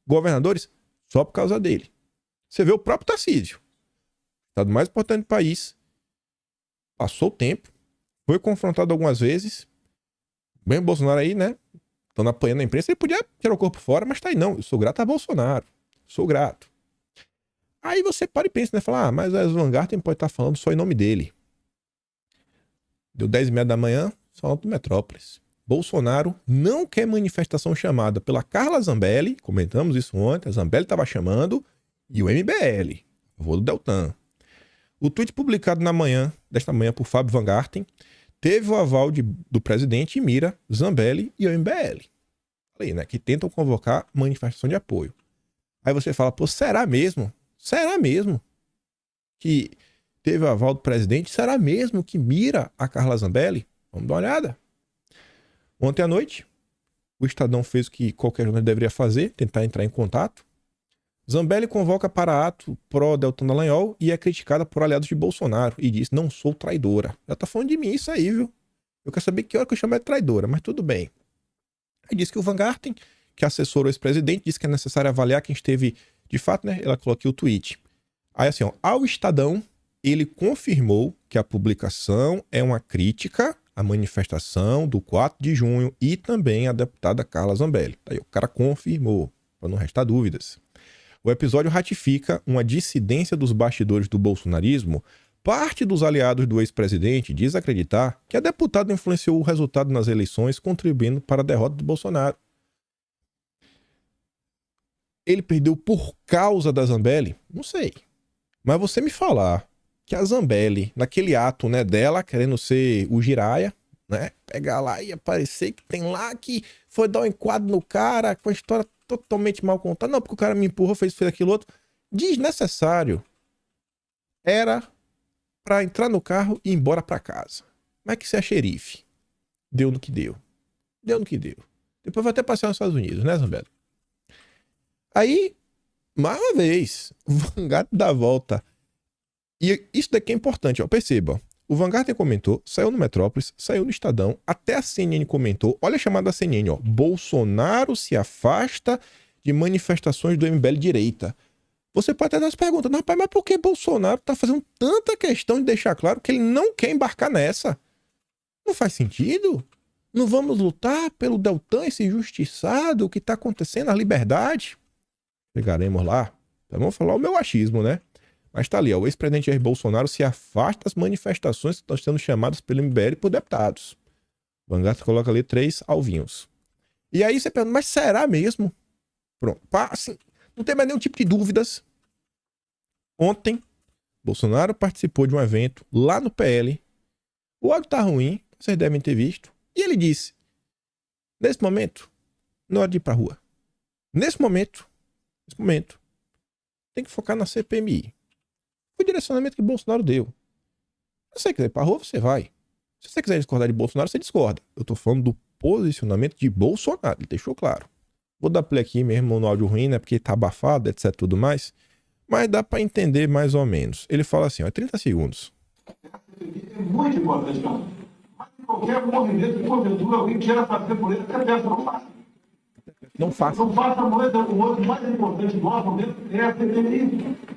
Governadores, só por causa dele. Você vê o próprio Tarcísio, estado mais importante do país, passou o tempo, foi confrontado algumas vezes, bem o Bolsonaro aí, né, estando apanhando a imprensa, ele podia tirar o corpo fora, mas tá aí não, eu sou grato a Bolsonaro, sou grato. Aí você para e pensa, né, fala, mas o Van Garten pode estar falando só em nome dele. Deu 10h30 da manhã, falando do Metrópolis. Bolsonaro não quer manifestação chamada pela Carla Zambelli, comentamos isso ontem, a Zambelli estava chamando, e o MBL, a favor do Deltan. O tweet publicado desta manhã por Fábio Van Garten teve o aval do presidente e mira Zambelli e o MBL. Aí, né, que tentam convocar manifestação de apoio. Aí você fala, pô, será mesmo? Será mesmo que teve o aval do presidente? Será mesmo que mira a Carla Zambelli? Vamos dar uma olhada. Ontem à noite, o Estadão fez o que qualquer jornalista deveria fazer, tentar entrar em contato. Zambelli convoca para ato pró-Deltan Dallagnol e é criticada por aliados de Bolsonaro e diz, não sou traidora. Já tá falando de mim isso aí, viu? Eu quero saber que hora que eu chamo de traidora, mas tudo bem. Aí diz que o Van Garten, que assessorou esse presidente, disse que é necessário avaliar quem esteve, de fato, né? Ela colocou o tweet. Aí assim, ó, ao Estadão, ele confirmou que a publicação é uma crítica à manifestação do 4 de junho e também à deputada Carla Zambelli. Aí o cara confirmou, para não restar dúvidas. O episódio ratifica uma dissidência dos bastidores do bolsonarismo. Parte dos aliados do ex-presidente diz acreditar que a deputada influenciou o resultado nas eleições, contribuindo para a derrota do Bolsonaro. Ele perdeu por causa da Zambelli? Não sei. Mas você me falar que a Zambelli, naquele ato, né, dela, querendo ser o Jiraya, né, pegar lá e aparecer que tem lá que foi dar um enquadro no cara, com a história totalmente mal contada. Não, porque o cara me empurrou, fez aquilo outro. Desnecessário. Era para entrar no carro e ir embora para casa. Mas que você é xerife. Deu no que deu. Deu no que deu. Depois vai até passear nos Estados Unidos, né, Zambelli? Aí, mais uma vez, o Van Garten dá a volta. E isso daqui é importante, ó. Perceba. O Van Garten comentou, saiu no Metrópolis, saiu no Estadão, até a CNN comentou. Olha a chamada da CNN, ó. Bolsonaro se afasta de manifestações do MBL direita. Você pode até se perguntar, rapaz, mas por que Bolsonaro tá fazendo tanta questão de deixar claro que ele não quer embarcar nessa? Não faz sentido? Não vamos lutar pelo Deltan, esse injustiçado, o que tá acontecendo, a liberdade? Chegaremos lá. Então, vamos falar o meu achismo, né? Mas tá ali, ó, o ex-presidente Jair Bolsonaro se afasta das manifestações que estão sendo chamadas pelo MBL por deputados. Van Garten coloca ali 3 alvinhos. E aí você pergunta, mas será mesmo? Pronto, assim, não tem mais nenhum tipo de dúvidas. Ontem, Bolsonaro participou de um evento lá no PL. O áudio tá ruim, vocês devem ter visto. E ele disse, nesse momento, não é hora de ir pra rua. Nesse momento, tem que focar na CPMI. Foi o direcionamento que Bolsonaro deu. Se você quiser ir pra rua, você vai. Se você quiser discordar de Bolsonaro, você discorda. Eu tô falando do posicionamento de Bolsonaro, ele deixou claro. Vou dar play aqui mesmo no áudio ruim, né? Porque tá abafado, etc, tudo mais. Mas dá pra entender mais ou menos. Ele fala assim, ó, 30 segundos. É muito importante, não. Mas qualquer movimento que porventura alguém queira fazer por ele, até peça, não faça. Não faça. Não faça a moeda, o outro mais importante do nosso momento é a CPMI.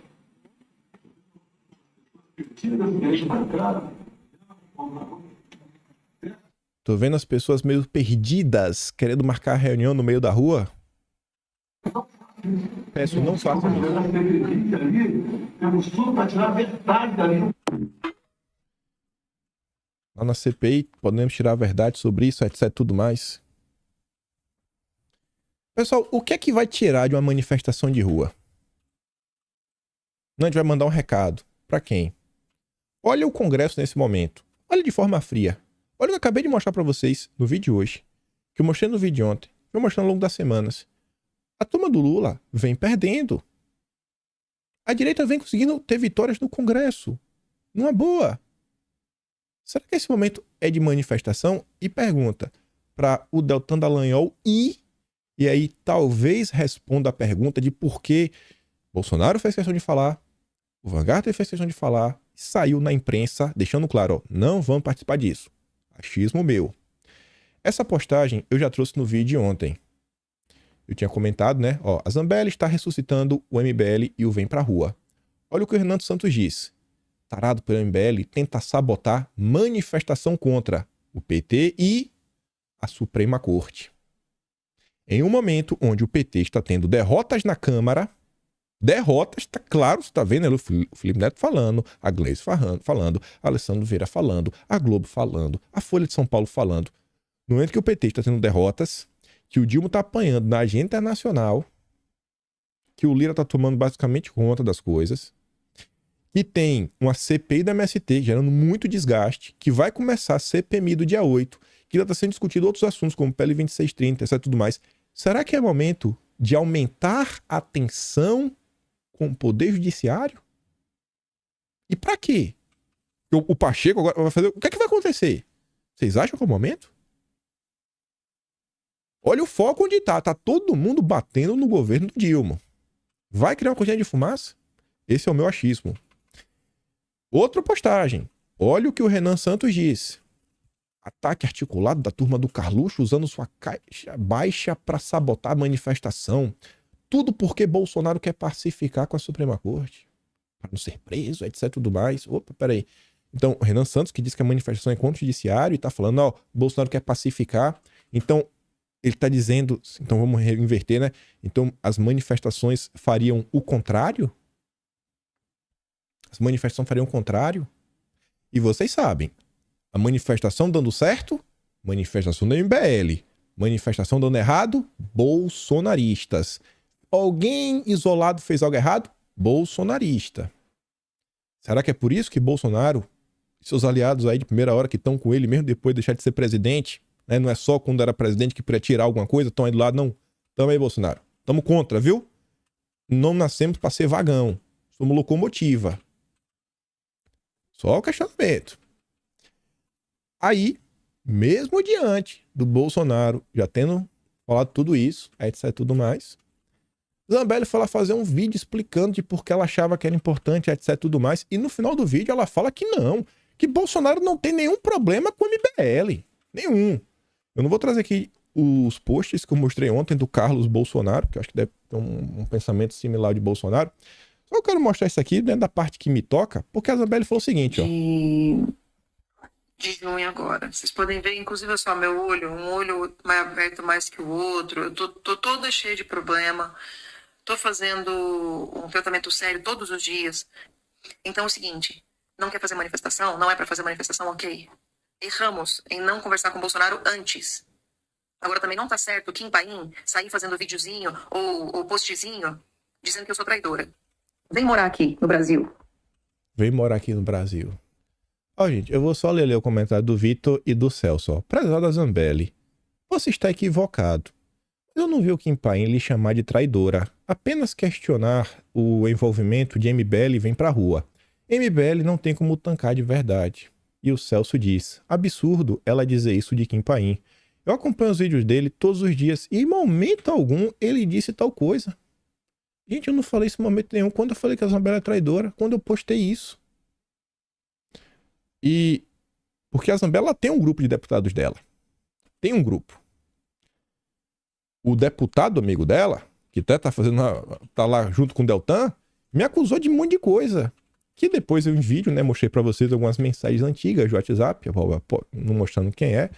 Tô vendo as pessoas meio perdidas, querendo marcar a reunião no meio da rua. Peço, não faça isso. Temos tudo para tirar a verdade dali. Lá na CPI, podemos tirar a verdade sobre isso, etc, tudo mais. Pessoal, o que é que vai tirar de uma manifestação de rua? Não, a gente vai mandar um recado. Pra quem? Olha o Congresso nesse momento. Olha de forma fria. Olha o que eu acabei de mostrar pra vocês no vídeo de hoje. Que eu mostrei no vídeo de ontem. Que eu mostrei ao longo das semanas. A turma do Lula vem perdendo. A direita vem conseguindo ter vitórias no Congresso. Numa boa. Será que esse momento é de manifestação? E pergunta para o Deltan Dallagnol e aí talvez responda a pergunta de por que Bolsonaro fez questão de falar, o Van Garten fez questão de falar, saiu na imprensa deixando claro, ó, não vamos participar disso. Achismo meu. Essa postagem eu já trouxe no vídeo de ontem. Eu tinha comentado, né? Ó, a Zambelli está ressuscitando o MBL e o Vem Pra Rua. Olha o que o Renato Santos diz. Tarado pelo MBL tenta sabotar manifestação contra o PT e a Suprema Corte. Em um momento onde o PT está tendo derrotas na Câmara, derrotas, tá claro, você está vendo o Felipe Neto falando, a Gleice falando, a Alessandro Vieira falando, a Globo falando, a Folha de São Paulo falando. No momento que o PT está tendo derrotas, que o Dilma está apanhando na agenda internacional, que o Lira está tomando basicamente conta das coisas, que tem uma CPI da MST gerando muito desgaste, que vai começar a CPMI do dia 8, que ainda está sendo discutido outros assuntos, como PL 2630, etc. tudo mais. Será que é momento de aumentar a tensão com o Poder Judiciário? E para quê? O Pacheco agora vai fazer... O que é que vai acontecer? Vocês acham que é o momento? Olha o foco onde tá. Tá todo mundo batendo no governo do Dilma. Vai criar uma cortina de fumaça? Esse é o meu achismo. Outra postagem. Olha o que o Renan Santos disse. Ataque articulado da turma do Carluxo usando sua caixa baixa para sabotar a manifestação. Tudo porque Bolsonaro quer pacificar com a Suprema Corte. Para não ser preso, etc. Tudo mais. Opa, peraí. Então, o Renan Santos, que diz que a manifestação é contra o judiciário e tá falando, ó, Bolsonaro quer pacificar. Então, ele tá dizendo, então vamos inverter, né? Então, as manifestações fariam o contrário? As manifestações fariam o contrário? E vocês sabem, a manifestação dando certo, manifestação do MBL. Manifestação dando errado, bolsonaristas. Alguém isolado fez algo errado? Bolsonarista. Será que é por isso que Bolsonaro e seus aliados aí de primeira hora que estão com ele, mesmo depois de deixar de ser presidente, né? Não é só quando era presidente que podia tirar alguma coisa, estão aí do lado, não. Tamo aí, Bolsonaro. Tamo contra, viu? Não nascemos pra ser vagão. Somos locomotiva. Só o questionamento. Aí, mesmo diante do Bolsonaro, já tendo falado tudo isso, etc, tudo mais, Zambelli foi lá fazer um vídeo explicando de por que ela achava que era importante, etc, tudo mais, e no final do vídeo ela fala que não, que Bolsonaro não tem nenhum problema com o MBL. Nenhum. Eu não vou trazer aqui os posts que eu mostrei ontem do Carlos Bolsonaro, que eu acho que deve ter um pensamento similar de Bolsonaro. Só eu quero mostrar isso aqui dentro da parte que me toca, porque a Zambelli falou o seguinte, ó. De junho agora. Vocês podem ver, inclusive, só meu olho, um olho mais aberto mais que o outro. Eu tô toda cheia de problema. Tô fazendo um tratamento sério todos os dias. Então é o seguinte, não quer fazer manifestação? Não é pra fazer manifestação? Ok. Erramos em não conversar com o Bolsonaro antes. Agora também não tá certo Kim Paim sair fazendo videozinho ou postzinho dizendo que eu sou traidora. Vem morar aqui no Brasil. Vem morar aqui no Brasil. Ó, gente, eu vou só ler o comentário do Vitor e do Celso, ó. Prezada Zambelli, você está equivocado. Eu não vi o Kim Paim lhe chamar de traidora. Apenas questionar o envolvimento de MBL e vem pra rua. MBL não tem como tancar de verdade. E o Celso diz, absurdo ela dizer isso de Kim Paim. Eu acompanho os vídeos dele todos os dias e em momento algum ele disse tal coisa. Gente, eu não falei isso em momento nenhum. Quando eu falei que a Zambelli é traidora? Quando eu postei isso. E porque a Zambelli tem um grupo de deputados dela. Tem um grupo. O deputado amigo dela, que até tá lá junto com o Deltan, me acusou de um monte de coisa. Que depois eu em vídeo, né, mostrei pra vocês algumas mensagens antigas do WhatsApp, não mostrando quem é,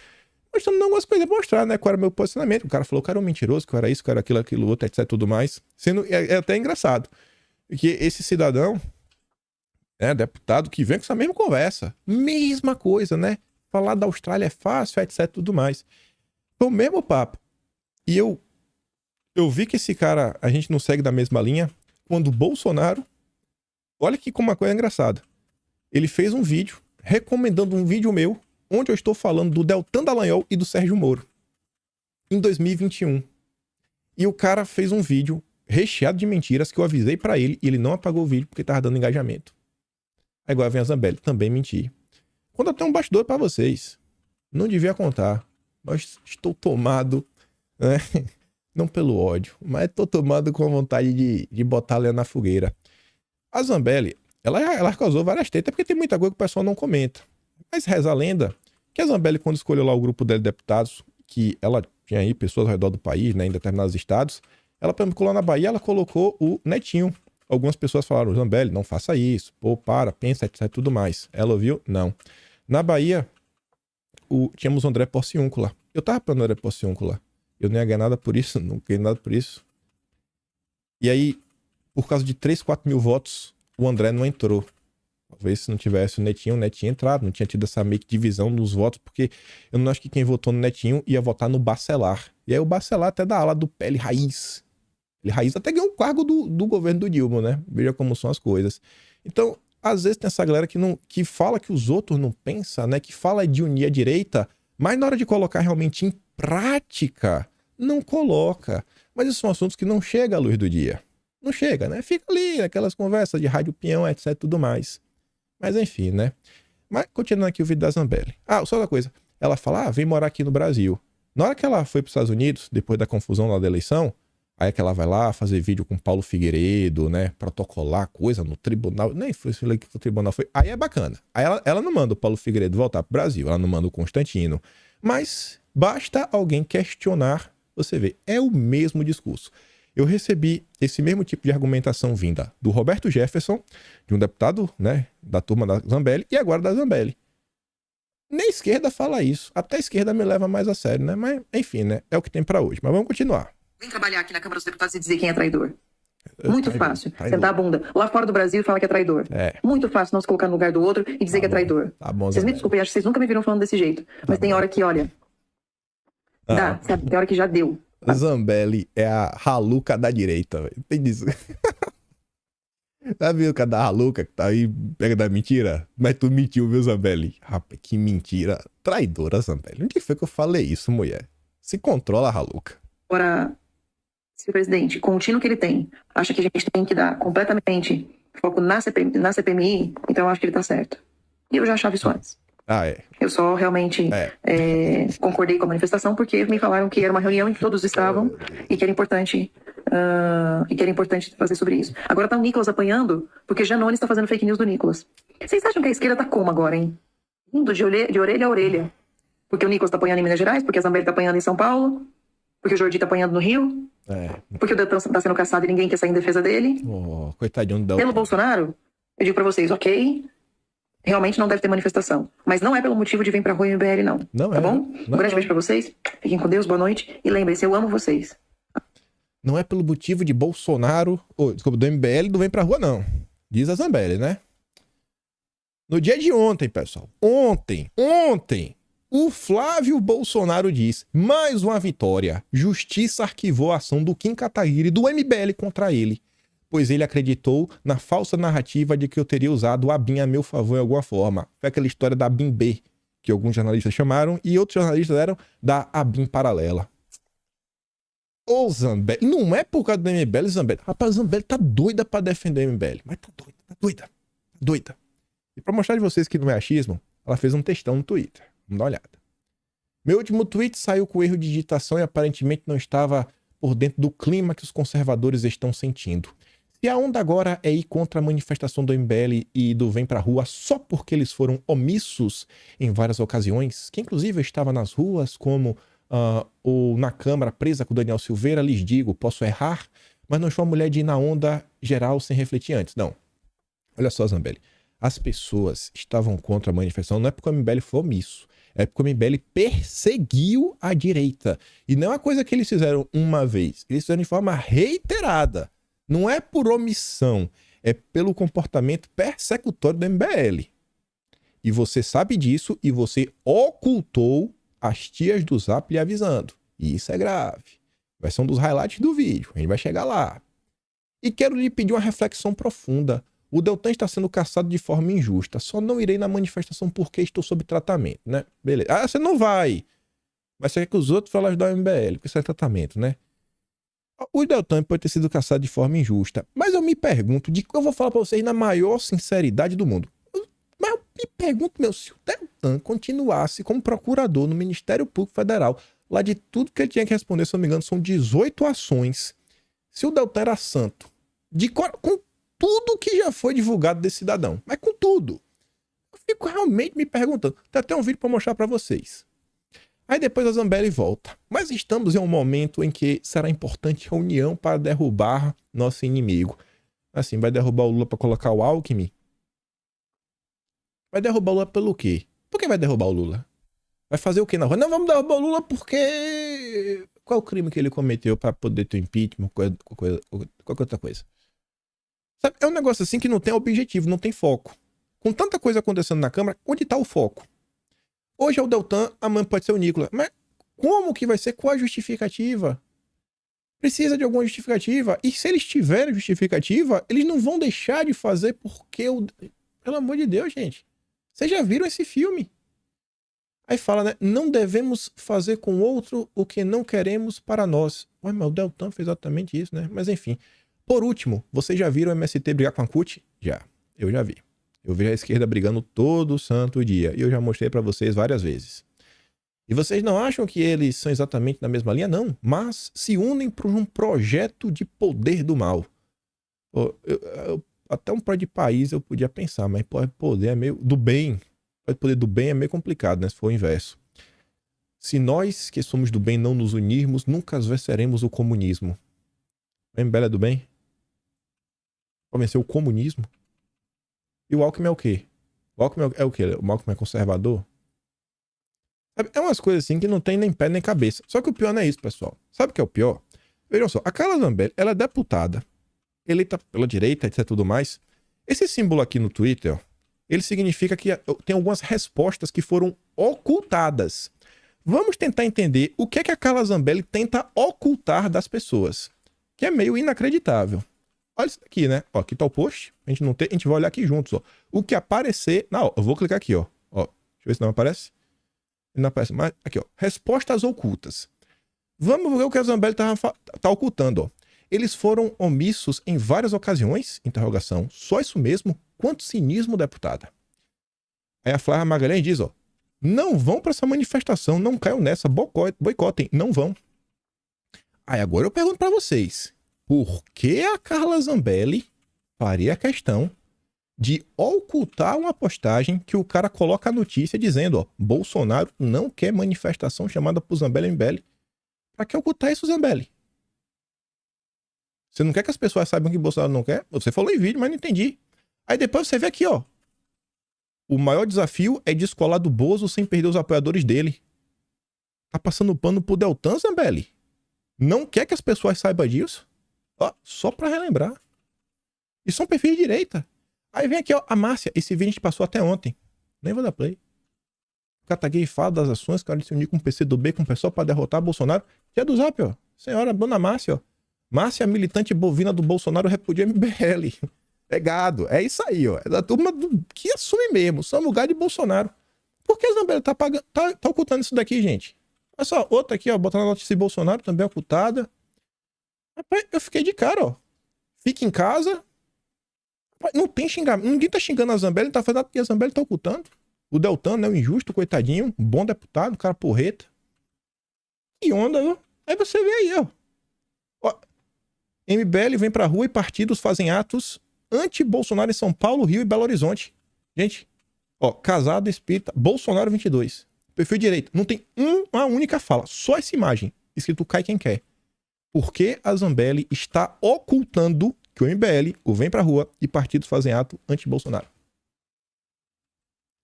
mostrando algumas coisas, mostrar, né, qual era o meu posicionamento. O cara falou que eu era um mentiroso, que eu era isso, que eu era aquilo outro, etc, tudo mais. É até engraçado. Que esse cidadão, deputado que vem com essa mesma conversa. Mesma coisa, né? Falar da Austrália é fácil, etc, tudo mais. Foi o mesmo papo. E eu vi que esse cara, a gente não segue da mesma linha, quando o Bolsonaro, olha que como uma coisa engraçada, ele fez um vídeo, recomendando um vídeo meu, onde eu estou falando do Deltan Dallagnol e do Sérgio Moro, em 2021. E o cara fez um vídeo recheado de mentiras que eu avisei pra ele, e ele não apagou o vídeo porque tava dando engajamento. Agora vem a Zambelli, também menti. Quando eu tenho um bastidor pra vocês, não devia contar, mas estou tomado, né? Não pelo ódio, mas tô tomado com a vontade de botar a lenha na fogueira. A Zambelli, ela causou várias tretas, porque tem muita coisa que o pessoal não comenta. Mas reza a lenda que a Zambelli, quando escolheu lá o grupo dela de deputados, que ela tinha aí pessoas ao redor do país, né, em determinados estados, ela, por exemplo, lá na Bahia, ela colocou o Netinho. Algumas pessoas falaram, Zambelli, não faça isso, pô, pensa, etc, tudo mais. Ela ouviu? Não. Na Bahia, tínhamos o André Porciúncula. Eu tava apoiando o André Porciúncula. Eu não ia ganhar nada por isso, não ganhei nada por isso. E aí, por causa de 3, 4 mil votos, o André não entrou. Talvez se não tivesse o Netinho ia entrado, não tinha tido essa meio que divisão nos votos, porque eu não acho que quem votou no Netinho ia votar no Bacelar. E aí o Bacelar até da ala do PL Raiz. Ele Raiz até ganhou um cargo do governo do Dilma, né? Veja como são as coisas. Então, às vezes tem essa galera que fala que os outros não pensam, né? Que fala de unir a direita, mas na hora de colocar realmente em prática, não coloca. Mas esses são assuntos que não chegam à luz do dia. Não chega, né? Fica ali, aquelas conversas de rádio peão, etc, tudo mais. Mas enfim, né? Mas continuando aqui o vídeo da Zambelli. Só outra coisa. Ela fala, vem morar aqui no Brasil. Na hora que ela foi para os Estados Unidos, depois da confusão lá da eleição, aí é que ela vai lá fazer vídeo com Paulo Figueiredo, né? Protocolar coisa no tribunal. Nem foi que o tribunal foi. Aí é bacana. Aí ela não manda o Paulo Figueiredo voltar pro Brasil. Ela não manda o Constantino. Mas basta alguém questionar, você vê. É o mesmo discurso. Eu recebi esse mesmo tipo de argumentação vinda do Roberto Jefferson, de um deputado, né? Da turma da Zambelli, e agora da Zambelli. Nem a esquerda fala isso. Até a esquerda me leva mais a sério, né? Mas, enfim, né? É o que tem pra hoje. Mas vamos continuar. Vem trabalhar aqui na Câmara dos Deputados e dizer quem é traidor. Muito Traidor, fácil. traidor. Sentar a bunda. Lá fora do Brasil fala que é traidor. Muito fácil não se colocar no lugar do outro e dizer que é traidor. Tá bom, Vocês Zambelli. me desculpem, acho que vocês nunca me viram falando desse jeito. Mas tem hora que, olha... sabe? Tem hora que já deu. A Zambelli é a Haluca da direita, velho. Tem disso. Sabe o cara da Haluca que tá aí, pega da mentira? Mas tu mentiu, viu, Zambelli? Rapaz, que mentira. Traidora, Zambelli. Onde foi que eu falei isso, mulher? Se controla, Haluca. Agora, se o presidente, com o tino que ele tem, acha que a gente tem que dar completamente foco na CPMI, então eu acho que ele tá certo. E eu já achava isso antes. Eu só realmente concordei com a manifestação porque me falaram que era uma reunião em que todos estavam e que era importante fazer sobre isso. Agora tá o Nicolas apanhando porque Janones está fazendo fake news do Nicolas. Vocês acham que a esquerda tá como agora, hein? Indo de orelha a orelha. Porque o Nicolas tá apanhando em Minas Gerais, porque a Zambelli tá apanhando em São Paulo, porque o Jordi tá apanhando no Rio, porque o Deltan tá sendo caçado e ninguém quer sair em defesa dele. Coitadinho do Deltan. Pelo Bolsonaro, eu digo pra vocês, ok... Realmente não deve ter manifestação. Mas não é pelo motivo de vir pra rua e MBL, não. Tá bom? Um grande beijo pra vocês. Fiquem com Deus, boa noite. E lembrem-se, eu amo vocês. Não é pelo motivo de Bolsonaro... desculpa, do MBL não vem pra rua, não. Diz a Zambelli, né? No dia de ontem, pessoal. Ontem, o Flávio Bolsonaro diz, mais uma vitória. Justiça arquivou a ação do Kim Kataguiri e do MBL contra ele, pois ele acreditou na falsa narrativa de que eu teria usado a BIM a meu favor em alguma forma. Foi aquela história da BIM B, que alguns jornalistas chamaram, e outros jornalistas eram da ABIN paralela. Ô Zambelli, não é por causa do MBL, Zambelli. Rapaz, Zambelli tá doida pra defender o MBL, mas tá doida. E pra mostrar de vocês que não é achismo, ela fez um textão no Twitter. Vamos dar uma olhada. Meu último tweet saiu com erro de digitação e aparentemente não estava por dentro do clima que os conservadores estão sentindo. Se a onda agora é ir contra a manifestação do MBL e do Vem Pra Rua só porque eles foram omissos em várias ocasiões, que inclusive eu estava nas ruas, como ou na Câmara presa com o Daniel Silveira, lhes digo, posso errar, mas não estou uma mulher de ir na onda geral sem refletir antes. Não. Olha só, Zambelli. As pessoas estavam contra a manifestação, não é porque o MBL foi omisso, é porque o MBL perseguiu a direita. E não é uma coisa que eles fizeram uma vez, eles fizeram de forma reiterada. Não é por omissão, é pelo comportamento persecutório do MBL. E você sabe disso e você ocultou as tias do Zap lhe avisando. E isso é grave. Vai ser um dos highlights do vídeo, a gente vai chegar lá. E quero lhe pedir uma reflexão profunda. O Deltan está sendo caçado de forma injusta. Só não irei na manifestação porque estou sob tratamento, né? Beleza. Você não vai. Mas você quer que os outros falem ajudar o MBL, porque isso é tratamento, né? O Deltan pode ter sido caçado de forma injusta, mas eu me pergunto, eu vou falar pra vocês na maior sinceridade do mundo, mas eu me pergunto, se o Deltan continuasse como procurador no Ministério Público Federal, lá de tudo que ele tinha que responder, se não me engano, são 18 ações, se o Deltan era santo, com tudo que já foi divulgado desse cidadão, mas com tudo, eu fico realmente me perguntando, tem até um vídeo pra mostrar pra vocês. Aí depois a Zambelli volta. Mas estamos em um momento em que será importante a união para derrubar nosso inimigo. Assim, vai derrubar o Lula para colocar o Alckmin? Vai derrubar o Lula pelo quê? Por que vai derrubar o Lula? Vai fazer o quê na rua? Não, vamos derrubar o Lula porque... Qual o crime que ele cometeu para poder ter impeachment? Qualquer outra coisa. Sabe? É um negócio assim que não tem objetivo, não tem foco. Com tanta coisa acontecendo na Câmara, onde está o foco? Hoje é o Deltan, amanhã pode ser o Nicolas. Mas como que vai ser? Qual a justificativa? Precisa de alguma justificativa. E se eles tiverem justificativa, eles não vão deixar de fazer porque o... Pelo amor de Deus, gente. Vocês já viram esse filme? Aí fala, né? Não devemos fazer com o outro o que não queremos para nós. Ué, mas o Deltan fez exatamente isso, né? Mas enfim. Por último, vocês já viram o MST brigar com a CUT? Já. Eu já vi. Eu vejo a esquerda brigando todo santo dia. E eu já mostrei para vocês várias vezes. E vocês não acham que eles são exatamente na mesma linha? Não. Mas se unem para um projeto de poder do mal. Até um projeto de país eu podia pensar, mas poder é meio... Do bem. O poder do bem é meio complicado, né? Se for o inverso. Se nós que somos do bem não nos unirmos, nunca venceremos o comunismo. O MBL é do bem? Vai vencer o comunismo? E o Alckmin é o quê? O Alckmin é o quê? O Alckmin é conservador? É umas coisas assim que não tem nem pé nem cabeça. Só que o pior não é isso, pessoal. Sabe o que é o pior? Vejam só, a Carla Zambelli, ela é deputada, eleita pela direita, etc, tudo mais. Esse símbolo aqui no Twitter, ó, ele significa que tem algumas respostas que foram ocultadas. Vamos tentar entender o que é que a Carla Zambelli tenta ocultar das pessoas. Que é meio inacreditável. Olha isso daqui, né? Ó, aqui tá o post. A gente vai olhar aqui juntos, ó. O que aparecer... Não, eu vou clicar aqui, ó. Ó, deixa eu ver se não aparece. Não aparece mais. Aqui, ó. Respostas ocultas. Vamos ver o que a Zambelli tá ocultando, ó. Eles foram omissos em várias ocasiões? Interrogação. Só isso mesmo? Quanto cinismo, deputada. Aí a Flávia Magalhães diz, ó. Não vão para essa manifestação. Não caiam nessa. Boicotem. Não vão. Aí agora eu pergunto para vocês. Por que a Carla Zambelli faria a questão de ocultar uma postagem que o cara coloca a notícia dizendo, ó, Bolsonaro não quer manifestação chamada por Zambelli MBL. Pra que ocultar isso, Zambelli? Você não quer que as pessoas saibam que Bolsonaro não quer? Você falou em vídeo, mas não entendi. Aí depois você vê aqui, ó. O maior desafio é descolar do Bozo sem perder os apoiadores dele. Tá passando pano pro Deltan, Zambelli? Não quer que as pessoas saibam disso? Ó, só pra relembrar. Isso são perfis de direita. Aí vem aqui, ó, a Márcia. Esse vídeo a gente passou até ontem. Nem vou dar play. O Cataguei fala das ações que ela se unir com o PCdoB, com o pessoal pra derrotar Bolsonaro. Já do Zap, ó. Senhora Dona Márcia, ó. Márcia, militante bovina do Bolsonaro, repudia MBL. É gado. É isso aí, ó. É da turma que assume mesmo. São lugar de Bolsonaro. Por que a Zambelli tá ocultando isso daqui, gente? Olha só, outra aqui, ó. Botando a notícia de Bolsonaro, também ocultada. Rapaz, eu fiquei de cara, ó. Fica em casa. Rapaz, não tem xingamento. Ninguém tá xingando a Zambelli, não tá fazendo nada que a Zambelli tá ocultando. O Deltan, né? O injusto, coitadinho. Um bom deputado, um cara porreta. Que onda, viu? Aí você vê aí, ó. MBL vem pra rua e partidos fazem atos anti-Bolsonaro em São Paulo, Rio e Belo Horizonte. Gente, ó, casado espírita, Bolsonaro 22. Perfil direito. Não tem uma única fala. Só essa imagem. Escrito cai quem quer. Porque a Zambelli está ocultando que o MBL, o Vem Pra Rua e partidos fazem ato anti-Bolsonaro.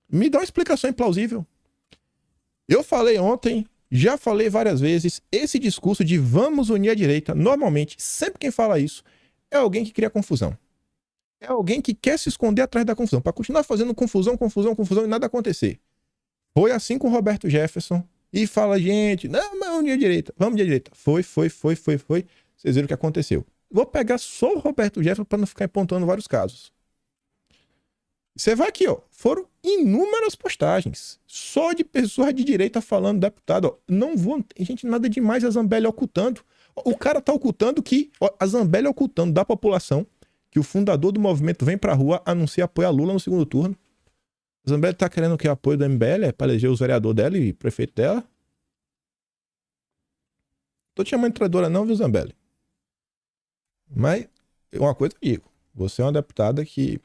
Me dá uma explicação implausível. Eu falei ontem, já falei várias vezes, esse discurso de vamos unir a direita, normalmente, sempre quem fala isso, é alguém que cria confusão. É alguém que quer se esconder atrás da confusão, para continuar fazendo confusão e nada acontecer. Foi assim com o Roberto Jefferson. E fala, gente, não, mas unir a direita, vamos unir a direita. Foi. Vocês viram o que aconteceu. Vou pegar só o Roberto Jefferson para não ficar apontando vários casos. Você vai aqui, ó. Foram inúmeras postagens. Só de pessoas de direita falando, deputado, ó. Não vou... Gente, nada demais a Zambelli ocultando. O cara tá ocultando que... Ó, a Zambelli ocultando da população que o fundador do movimento Vem Pra Rua anuncia apoio a Lula no segundo turno. A Zambelli tá querendo o que? Apoio do MBL? É pra eleger os vereadores dela e prefeito dela? Tô te chamando de traidora não, viu, Zambelli? Mas, uma coisa eu digo. Você é uma deputada que...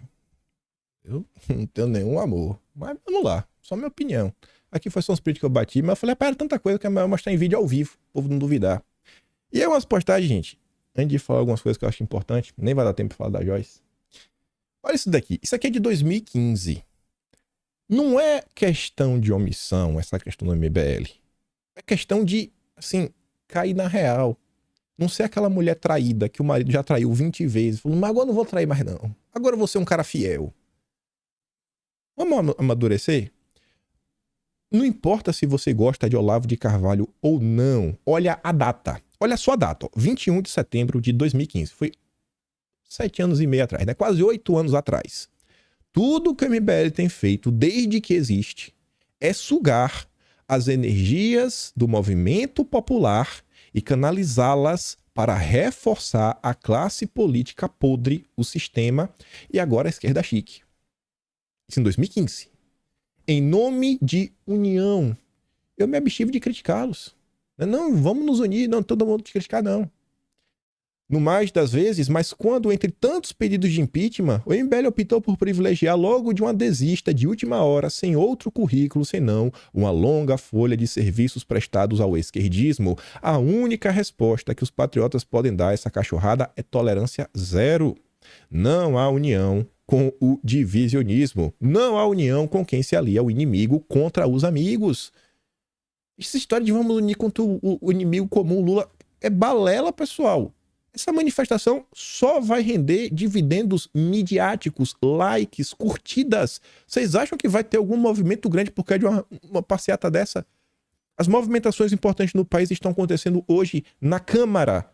Eu não tenho nenhum amor. Mas vamos lá. Só minha opinião. Aqui foi só uns prints que eu bati, mas eu falei, era tanta coisa que é melhor mostrar em vídeo ao vivo. O povo não duvidar. E aí umas postagens, gente. Antes de falar algumas coisas que eu acho importante, nem vai dar tempo de falar da Joyce. Olha isso daqui. Isso aqui é de 2015. Não é questão de omissão, essa questão do MBL. É questão de, assim, cair na real. Não ser aquela mulher traída que o marido já traiu 20 vezes. Falando, mas agora eu não vou trair mais não. Agora eu vou ser um cara fiel. Vamos amadurecer? Não importa se você gosta de Olavo de Carvalho ou não. Olha a data. Olha só a data. Ó, 21 de setembro de 2015. Foi 7 anos e meio atrás, né? Quase 8 anos atrás. Tudo que o MBL tem feito desde que existe é sugar as energias do movimento popular e canalizá-las para reforçar a classe política podre, o sistema e agora a esquerda chique. Isso em 2015. Em nome de união. Eu me abstive de criticá-los. Não, vamos nos unir, não, todo mundo te criticar, não. No mais das vezes, mas quando entre tantos pedidos de impeachment, o MBL optou por privilegiar logo de uma desista de última hora, sem outro currículo senão uma longa folha de serviços prestados ao esquerdismo, a única resposta que os patriotas podem dar a essa cachorrada é tolerância zero. Não há união com o divisionismo. Não há união com quem se alia ao inimigo contra os amigos. Essa história de vamos unir contra o inimigo comum, Lula, é balela, pessoal. Essa manifestação só vai render dividendos midiáticos, likes, curtidas. Vocês acham que vai ter algum movimento grande por causa de uma passeata dessa? As movimentações importantes no país estão acontecendo hoje na Câmara.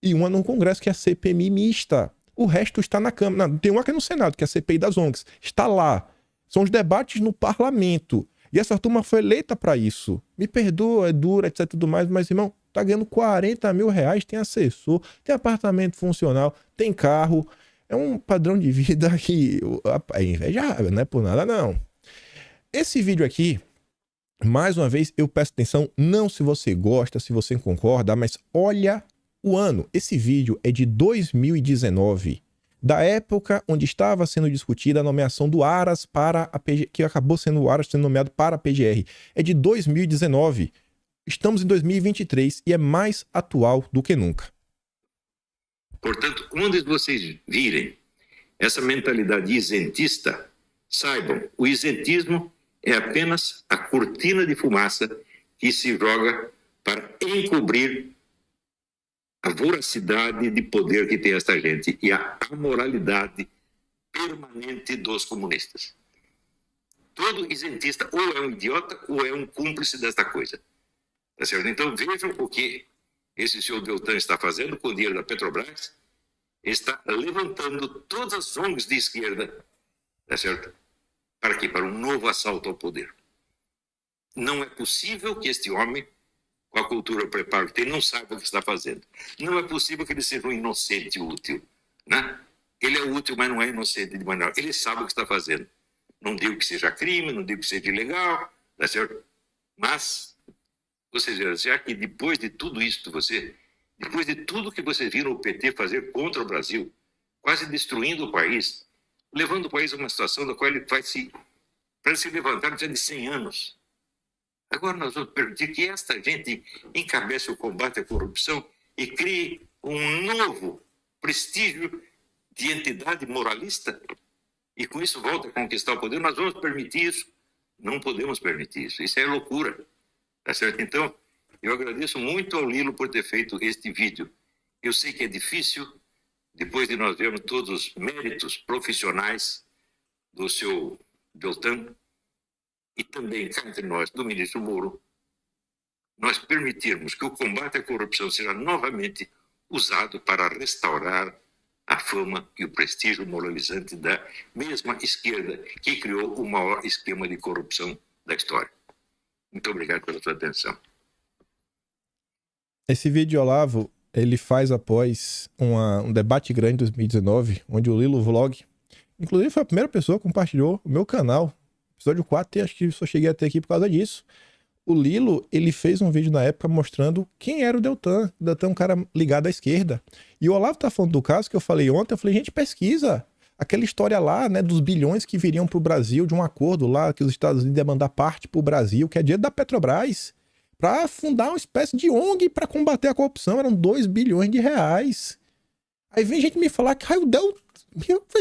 E uma no Congresso, que é a CPMI mista. O resto está na Câmara. Não, tem uma que é no Senado, que é a CPI das ONGs. Está lá. São os debates no parlamento. E essa turma foi eleita para isso. Me perdoa, é dura, etc, tudo mais, mas, irmão, tá ganhando 40 mil reais, tem assessor, tem apartamento funcional, tem carro. É um padrão de vida que é invejável, não é por nada, não. Esse vídeo aqui, mais uma vez, eu peço atenção, não se você gosta, se você concorda, mas olha o ano. Esse vídeo é de 2019. Da época onde estava sendo discutida a nomeação do Aras para a PGR, que acabou sendo o Aras sendo nomeado para a PGR. É de 2019. Estamos em 2023 e é mais atual do que nunca. Portanto, quando vocês virem essa mentalidade isentista, saibam, o isentismo é apenas a cortina de fumaça que se joga para encobrir a voracidade de poder que tem esta gente e a amoralidade permanente dos comunistas. Todo isentista ou é um idiota ou é um cúmplice desta coisa. Tá certo? Então vejam o que esse senhor Deltan está fazendo com o dinheiro da Petrobras. Está levantando todas as ONGs de esquerda, tá certo? Para quê? Para um novo assalto ao poder. Não é possível que este homem, com a cultura preparo que tem, não saiba o que está fazendo. Não é possível que ele seja um inocente útil, né? Ele é útil, mas não é inocente de maneira. Ele sabe o que está fazendo. Não digo que seja crime, não digo que seja ilegal, tá certo? Mas vocês viram, já que depois de tudo isso, depois de tudo que vocês viram o PT fazer contra o Brasil, quase destruindo o país, levando o país a uma situação da qual ele vai se levantar dentro de 100 anos. Agora nós vamos permitir que esta gente encabece o combate à corrupção e crie um novo prestígio de entidade moralista e com isso volta a conquistar o poder. Nós vamos permitir isso? Não podemos permitir isso. Isso é loucura. Tá certo? Então, eu agradeço muito ao Lilo por ter feito este vídeo. Eu sei que é difícil, depois de nós vermos todos os méritos profissionais do seu Deltan, e também, cá entre nós, do ministro Moro, nós permitirmos que o combate à corrupção seja novamente usado para restaurar a fama e o prestígio moralizante da mesma esquerda que criou o maior esquema de corrupção da história. Muito obrigado pela sua atenção. Esse vídeo, Olavo, ele faz após um debate grande em 2019, onde o Lilo Vlog, inclusive foi a primeira pessoa que compartilhou o meu canal. Episódio 4, acho que só cheguei até aqui por causa disso. O Lilo, ele fez um vídeo na época mostrando quem era o Deltan. O Deltan é um cara ligado à esquerda. E o Olavo tá falando do caso que eu falei ontem. Eu falei, gente, pesquisa. Aquela história lá, né, dos bilhões que viriam pro Brasil, de um acordo lá, que os Estados Unidos iam mandar parte pro Brasil, que é dinheiro da Petrobras, para fundar uma espécie de ONG para combater a corrupção. Eram 2 bilhões de reais. Aí vem gente me falar que o Deltan...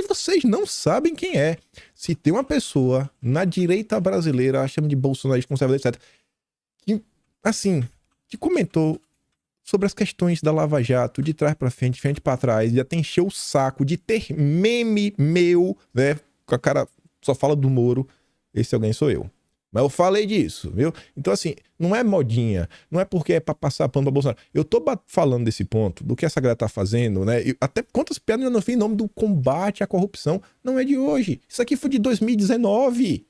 Vocês não sabem quem é. Se tem uma pessoa na direita brasileira, chama de bolsonarista, conservador, etc., que, assim, que comentou sobre as questões da Lava Jato, de trás pra frente, frente pra trás, e até encheu o saco de ter meme meu, né, com a cara só fala do Moro, esse alguém sou eu. Mas eu falei disso, viu? Então, assim, não é modinha, não é porque é pra passar pano pra Bolsonaro. Eu tô falando desse ponto, do que essa galera tá fazendo, né? E até quantas piadas eu não fiz em nome do combate à corrupção. Não é de hoje. Isso aqui foi de 2019.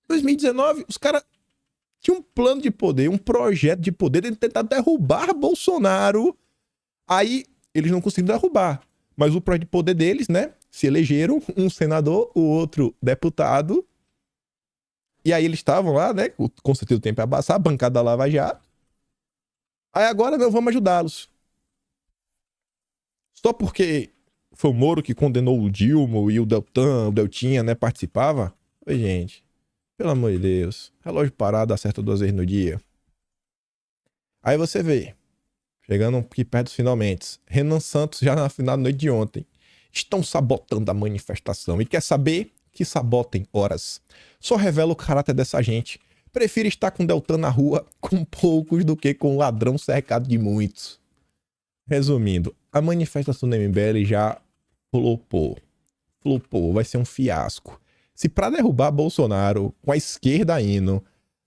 2019, os caras tinham um plano de poder, um projeto de poder de tentar derrubar Bolsonaro. Aí, eles não conseguiram derrubar. Mas o projeto de poder deles, né? Se elegeram um senador, o outro deputado. E aí eles estavam lá, né? Com certeza o tempo ia passar, a bancada da Lava Jato. Aí agora não vamos ajudá-los. Só porque foi o Moro que condenou o Dilma e o Deltinha, né? Participava. Oi, gente. Pelo amor de Deus. Relógio parado acerta 2 vezes no dia. Aí você vê. Chegando aqui perto dos finalmente. Renan Santos já na final da noite de ontem. Estão sabotando a manifestação. E quer saber? Que sabotem horas. Só revela o caráter dessa gente. Prefiro estar com Deltan na rua com poucos do que com um ladrão cercado de muitos. Resumindo, a manifestação do MBL já flopou. Flopou, vai ser um fiasco. Se pra derrubar Bolsonaro, com a esquerda indo,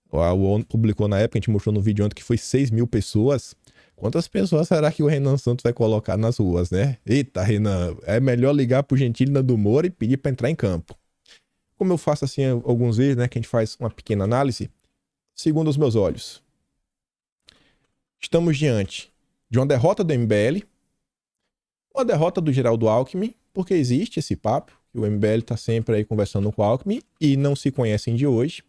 o ONU publicou na época, a gente mostrou no vídeo ontem que foi 6 mil pessoas. Quantas pessoas será que o Renan Santos vai colocar nas ruas, né? Eita, Renan, é melhor ligar pro Gentilho do Moro e pedir pra entrar em campo. Como eu faço assim alguns vezes, né, que a gente faz uma pequena análise, segundo os meus olhos, estamos diante de uma derrota do MBL, uma derrota do Geraldo Alckmin, porque existe esse papo, que o MBL tá sempre aí conversando com o Alckmin e não se conhecem de hoje,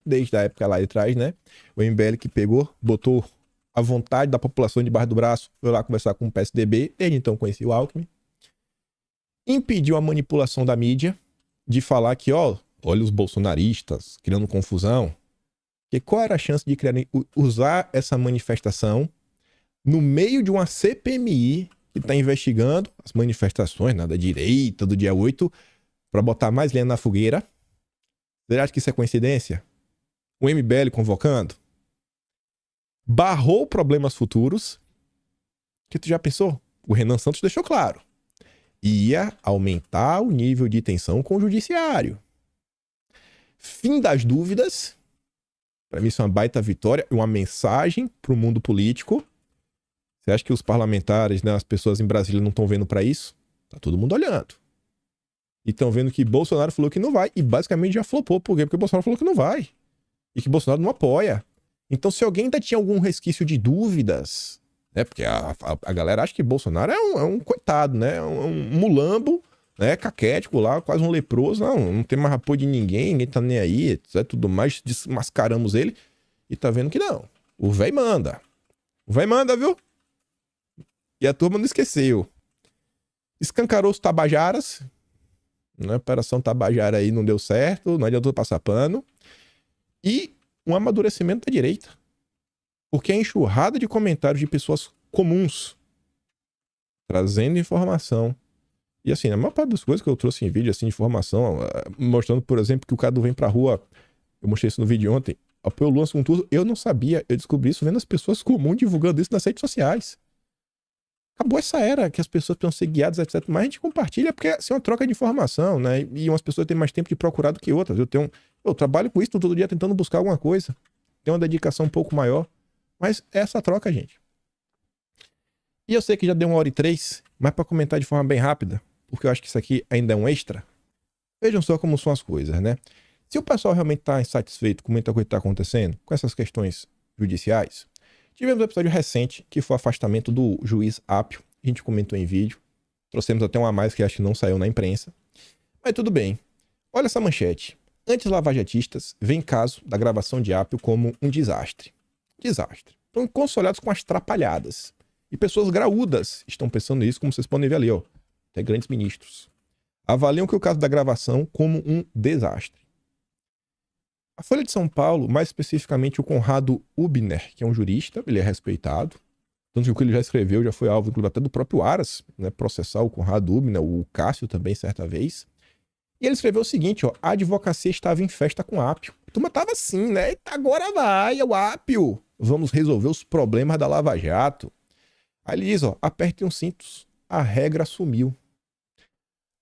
desde a época lá de trás, né? O MBL que pegou, botou a vontade da população debaixo do braço, foi lá conversar com o PSDB, desde então conheci o Alckmin, impediu a manipulação da mídia, de falar que, ó, olha os bolsonaristas criando confusão. Porque qual era a chance de usar essa manifestação no meio de uma CPMI que está investigando as manifestações da direita do dia 8 para botar mais lenha na fogueira? Você acha que isso é coincidência? O MBL convocando? Barrou problemas futuros. Que tu já pensou? O Renan Santos deixou claro. Ia aumentar o nível de tensão com o judiciário. Fim das dúvidas. Para mim isso é uma baita vitória, uma mensagem para o mundo político. Você acha que os parlamentares, né, as pessoas em Brasília não estão vendo para isso? Tá todo mundo olhando. E estão vendo que Bolsonaro falou que não vai. E basicamente já flopou. Por quê? Porque Bolsonaro falou que não vai. E que Bolsonaro não apoia. Então se alguém ainda tinha algum resquício de dúvidas... Porque a galera acha que Bolsonaro é um coitado, né? Um mulambo, né? Caquético lá, quase um leproso. Não tem mais apoio de ninguém tá nem aí, etc. Tudo mais, desmascaramos ele. E tá vendo que não. O véi manda. O véi manda, viu? E a turma não esqueceu. Escancarou os tabajaras. A operação Tabajara aí não deu certo, não adiantou passar pano. E um amadurecimento da direita. Porque é enxurrada de comentários de pessoas comuns trazendo informação. E assim, a maior parte das coisas que eu trouxe em vídeo, assim, de informação, mostrando, por exemplo, que o Cadu vem pra rua, eu mostrei isso no vídeo ontem, apoio o Luan com tudo, eu não sabia, eu descobri isso vendo as pessoas comuns divulgando isso nas redes sociais. Acabou essa era que as pessoas precisam ser guiadas, etc. Mas a gente compartilha porque assim, é uma troca de informação, né? E umas pessoas têm mais tempo de procurar do que outras. Eu trabalho com isso todo dia tentando buscar alguma coisa. Tenho uma dedicação um pouco maior. Mas é essa troca, gente. E eu sei que já deu 1h03, mas para comentar de forma bem rápida, porque eu acho que isso aqui ainda é um extra. Vejam só como são as coisas, né? Se o pessoal realmente está insatisfeito com muita coisa que está acontecendo, com essas questões judiciais, tivemos um episódio recente, que foi o afastamento do juiz Apio. A gente comentou em vídeo. Trouxemos até um a mais que acho que não saiu na imprensa. Mas tudo bem. Olha essa manchete. Anti-lavajatistas veem caso da gravação de Apio como um desastre. Desastre. Estão consolados com as trapalhadas. E pessoas graúdas estão pensando nisso, como vocês podem ver ali, ó. Até grandes ministros. Avaliam que o caso da gravação como um desastre. A Folha de São Paulo, mais especificamente o Conrado Ubner, que é um jurista, ele é respeitado. Tanto que o que ele já escreveu já foi alvo, inclusive, até do próprio Aras, né, processar o Conrado Ubner, o Cássio também, certa vez. E ele escreveu o seguinte, ó, a advocacia estava em festa com Apio. A turma tava assim, né? Eita, agora vai, é o Apio. Vamos resolver os problemas da Lava Jato. Aí ele diz, ó, apertem os cintos. A regra sumiu.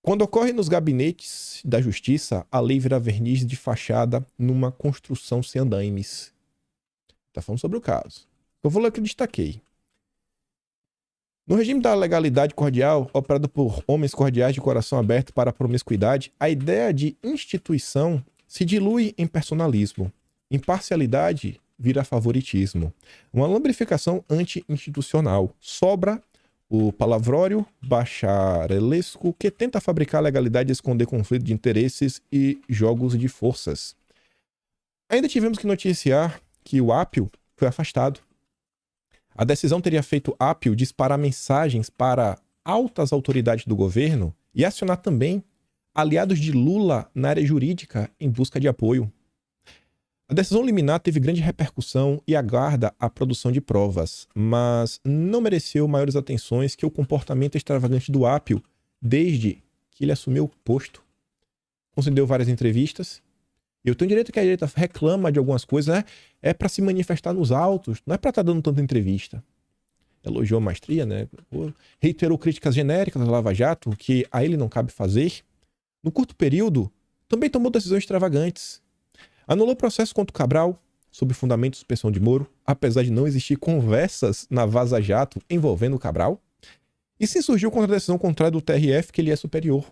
Quando ocorre nos gabinetes da justiça, a lei vira verniz de fachada numa construção sem andaimes. Tá falando sobre o caso. Eu vou ler o que eu destaquei. No regime da legalidade cordial, operado por homens cordiais de coração aberto para a promiscuidade, a ideia de instituição se dilui em personalismo. Imparcialidade vira favoritismo. Uma lambrificação anti-institucional. Sobra o palavrório bacharelesco que tenta fabricar legalidade e esconder conflito de interesses e jogos de forças. Ainda tivemos que noticiar que o Apio foi afastado. A decisão teria feito Apio disparar mensagens para altas autoridades do governo e acionar também aliados de Lula na área jurídica em busca de apoio. A decisão liminar teve grande repercussão e aguarda a produção de provas, mas não mereceu maiores atenções que o comportamento extravagante do Apio desde que ele assumiu o posto. Concedeu várias entrevistas. Eu tenho direito que a direita reclama de algumas coisas, né? É para se manifestar nos autos, não é para estar dando tanta entrevista. Elogiou a maestria, né? Reiterou críticas genéricas à Lava Jato, que a ele não cabe fazer. No curto período, também tomou decisões extravagantes. Anulou processo contra o Cabral, sob fundamento de suspensão de Moro, apesar de não existir conversas na Vaza Jato envolvendo o Cabral. E se insurgiu contra a decisão contrária do TRF, que ele é superior.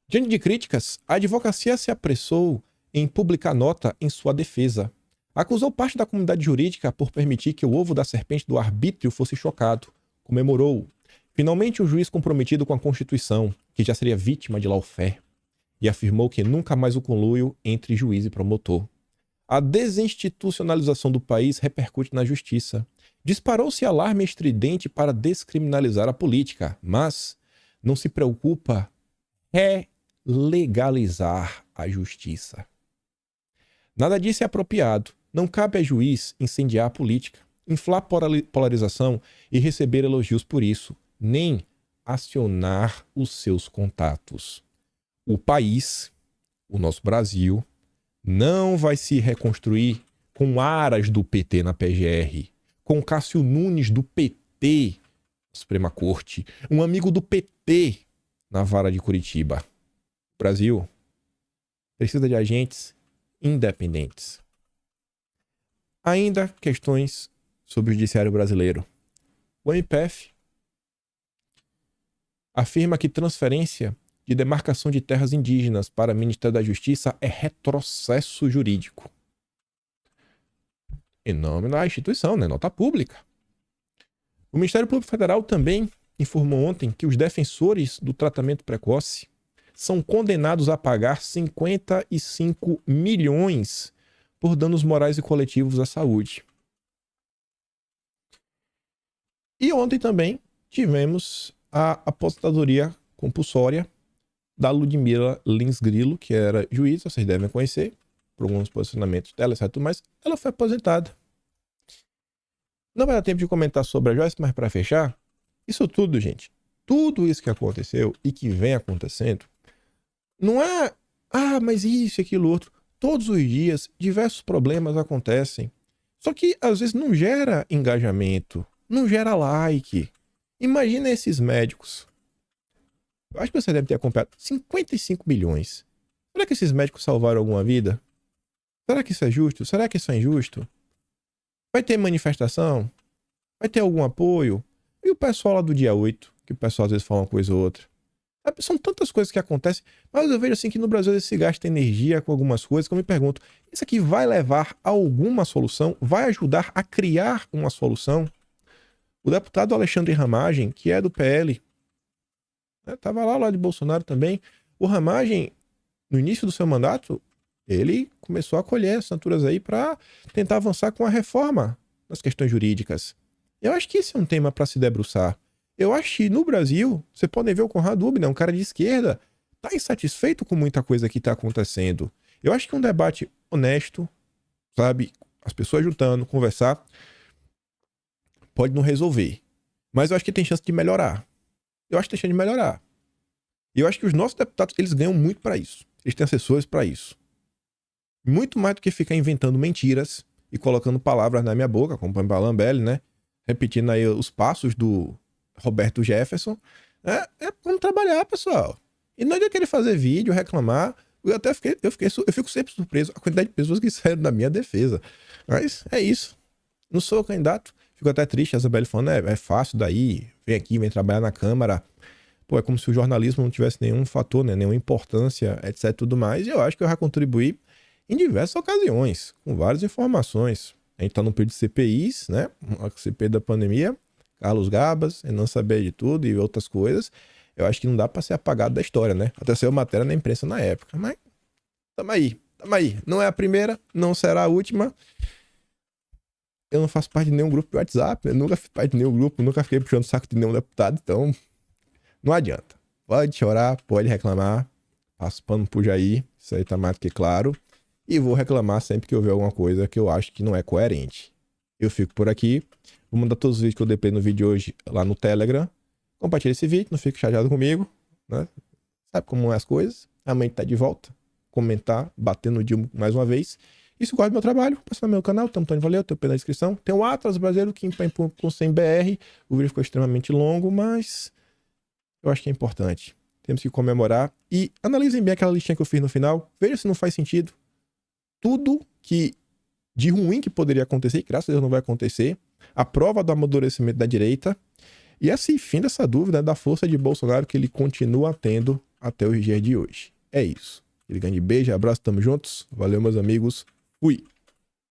Diante de críticas, a advocacia se apressou em publicar nota em sua defesa. Acusou parte da comunidade jurídica por permitir que o ovo da serpente do arbítrio fosse chocado. Comemorou. Finalmente, um juiz comprometido com a Constituição, que já seria vítima de lawfare, e afirmou que nunca mais o conluio entre juiz e promotor. A desinstitucionalização do país repercute na justiça. Disparou-se alarme estridente para descriminalizar a política, mas não se preocupa legalizar a justiça. Nada disso é apropriado. Não cabe a juiz incendiar a política, inflar polarização e receber elogios por isso, nem acionar os seus contatos. O país, o nosso Brasil, não vai se reconstruir com aras do PT na PGR, com Cássio Nunes do PT na Suprema Corte, um amigo do PT na vara de Curitiba. O Brasil precisa de agentes independentes. Ainda questões sobre o judiciário brasileiro. O MPF afirma que transferência de demarcação de terras indígenas para o Ministério da Justiça é retrocesso jurídico. Em nome da instituição, né? Nota pública. O Ministério Público Federal também informou ontem que os defensores do tratamento precoce são condenados a pagar 55 milhões por danos morais e coletivos à saúde. E ontem também tivemos a aposentadoria compulsória da Ludmila Lins Grilo, que era juíza, vocês devem conhecer, por alguns posicionamentos dela, etc. Mas ela foi aposentada. Não vai dar tempo de comentar sobre a Joyce, mas para fechar, isso tudo, gente, tudo isso que aconteceu e que vem acontecendo, não é, mas isso e aquilo outro. Todos os dias, diversos problemas acontecem. Só que, às vezes, não gera engajamento, não gera like. Imagina esses médicos. Eu acho que você deve ter acompanhado 55 milhões. Será que esses médicos salvaram alguma vida? Será que isso é justo? Será que isso é injusto? Vai ter manifestação? Vai ter algum apoio? E o pessoal lá do dia 8, que o pessoal às vezes fala uma coisa ou outra. Sabe? São tantas coisas que acontecem, mas eu vejo assim que no Brasil se gasta energia com algumas coisas que eu me pergunto, isso aqui vai levar a alguma solução? Vai ajudar a criar uma solução? O deputado Alexandre Ramagem, que é do PL, estava lá de Bolsonaro também. O Ramagem, no início do seu mandato, ele começou a colher assinaturas aí para tentar avançar com a reforma nas questões jurídicas. Eu acho que esse é um tema para se debruçar. Eu acho que no Brasil, você pode ver o Conrado Ubner, um cara de esquerda, tá insatisfeito com muita coisa que tá acontecendo. Eu acho que um debate honesto, sabe, as pessoas juntando, conversar, pode não resolver. Mas eu acho que tem chance de melhorar. Eu acho que tem chance de melhorar. E eu acho que os nossos deputados, eles ganham muito para isso. Eles têm assessores para isso. Muito mais do que ficar inventando mentiras e colocando palavras na minha boca, como o Palambelli, né? Repetindo aí os passos do Roberto Jefferson, Vamos trabalhar, pessoal. E não adianta querer fazer vídeo, reclamar. Eu fico sempre surpreso a quantidade de pessoas que saíram da minha defesa. Mas é isso. Não sou candidato. Fico até triste, a Isabelle falando, é fácil daí, vem aqui, vem trabalhar na Câmara. Pô, é como se o jornalismo não tivesse nenhum fator, né? Nenhuma importância, etc, tudo mais. E eu acho que eu já contribuí em diversas ocasiões, com várias informações. A gente tá no período de CPIs, né? A CPI da pandemia, Carlos Gabas, Renan Saber de tudo e outras coisas. Eu acho que não dá pra ser apagado da história, né? Até saiu matéria na imprensa na época. Mas tamo aí. Não é a primeira, não será a última. Eu não faço parte de nenhum grupo de WhatsApp, eu nunca fiz parte de nenhum grupo, nunca fiquei puxando o saco de nenhum deputado, então não adianta. Pode chorar, pode reclamar, passo pano pro Jair, isso aí tá mais do que claro. E vou reclamar sempre que eu ver alguma coisa que eu acho que não é coerente. Eu fico por aqui, vou mandar todos os vídeos que eu dei no vídeo de hoje lá no Telegram. Compartilha esse vídeo, não fique chateado comigo, né? Sabe como é as coisas? Amanhã tá de volta. Comentar, bater no Dilma mais uma vez. E se gosta do meu trabalho, passa no meu canal, tem um Antônio Valeu, tem o P na descrição. Tem o Atlas Brasileiro, que com 100 BR. O vídeo ficou extremamente longo, mas eu acho que é importante. Temos que comemorar. E analisem bem aquela listinha que eu fiz no final. Veja se não faz sentido. Tudo que de ruim que poderia acontecer, que graças a Deus não vai acontecer. A prova do amadurecimento da direita. E assim, fim dessa dúvida da força de Bolsonaro que ele continua tendo até os dias de hoje. É isso. Aquele grande beijo, abraço, tamo juntos. Valeu, meus amigos. Fui.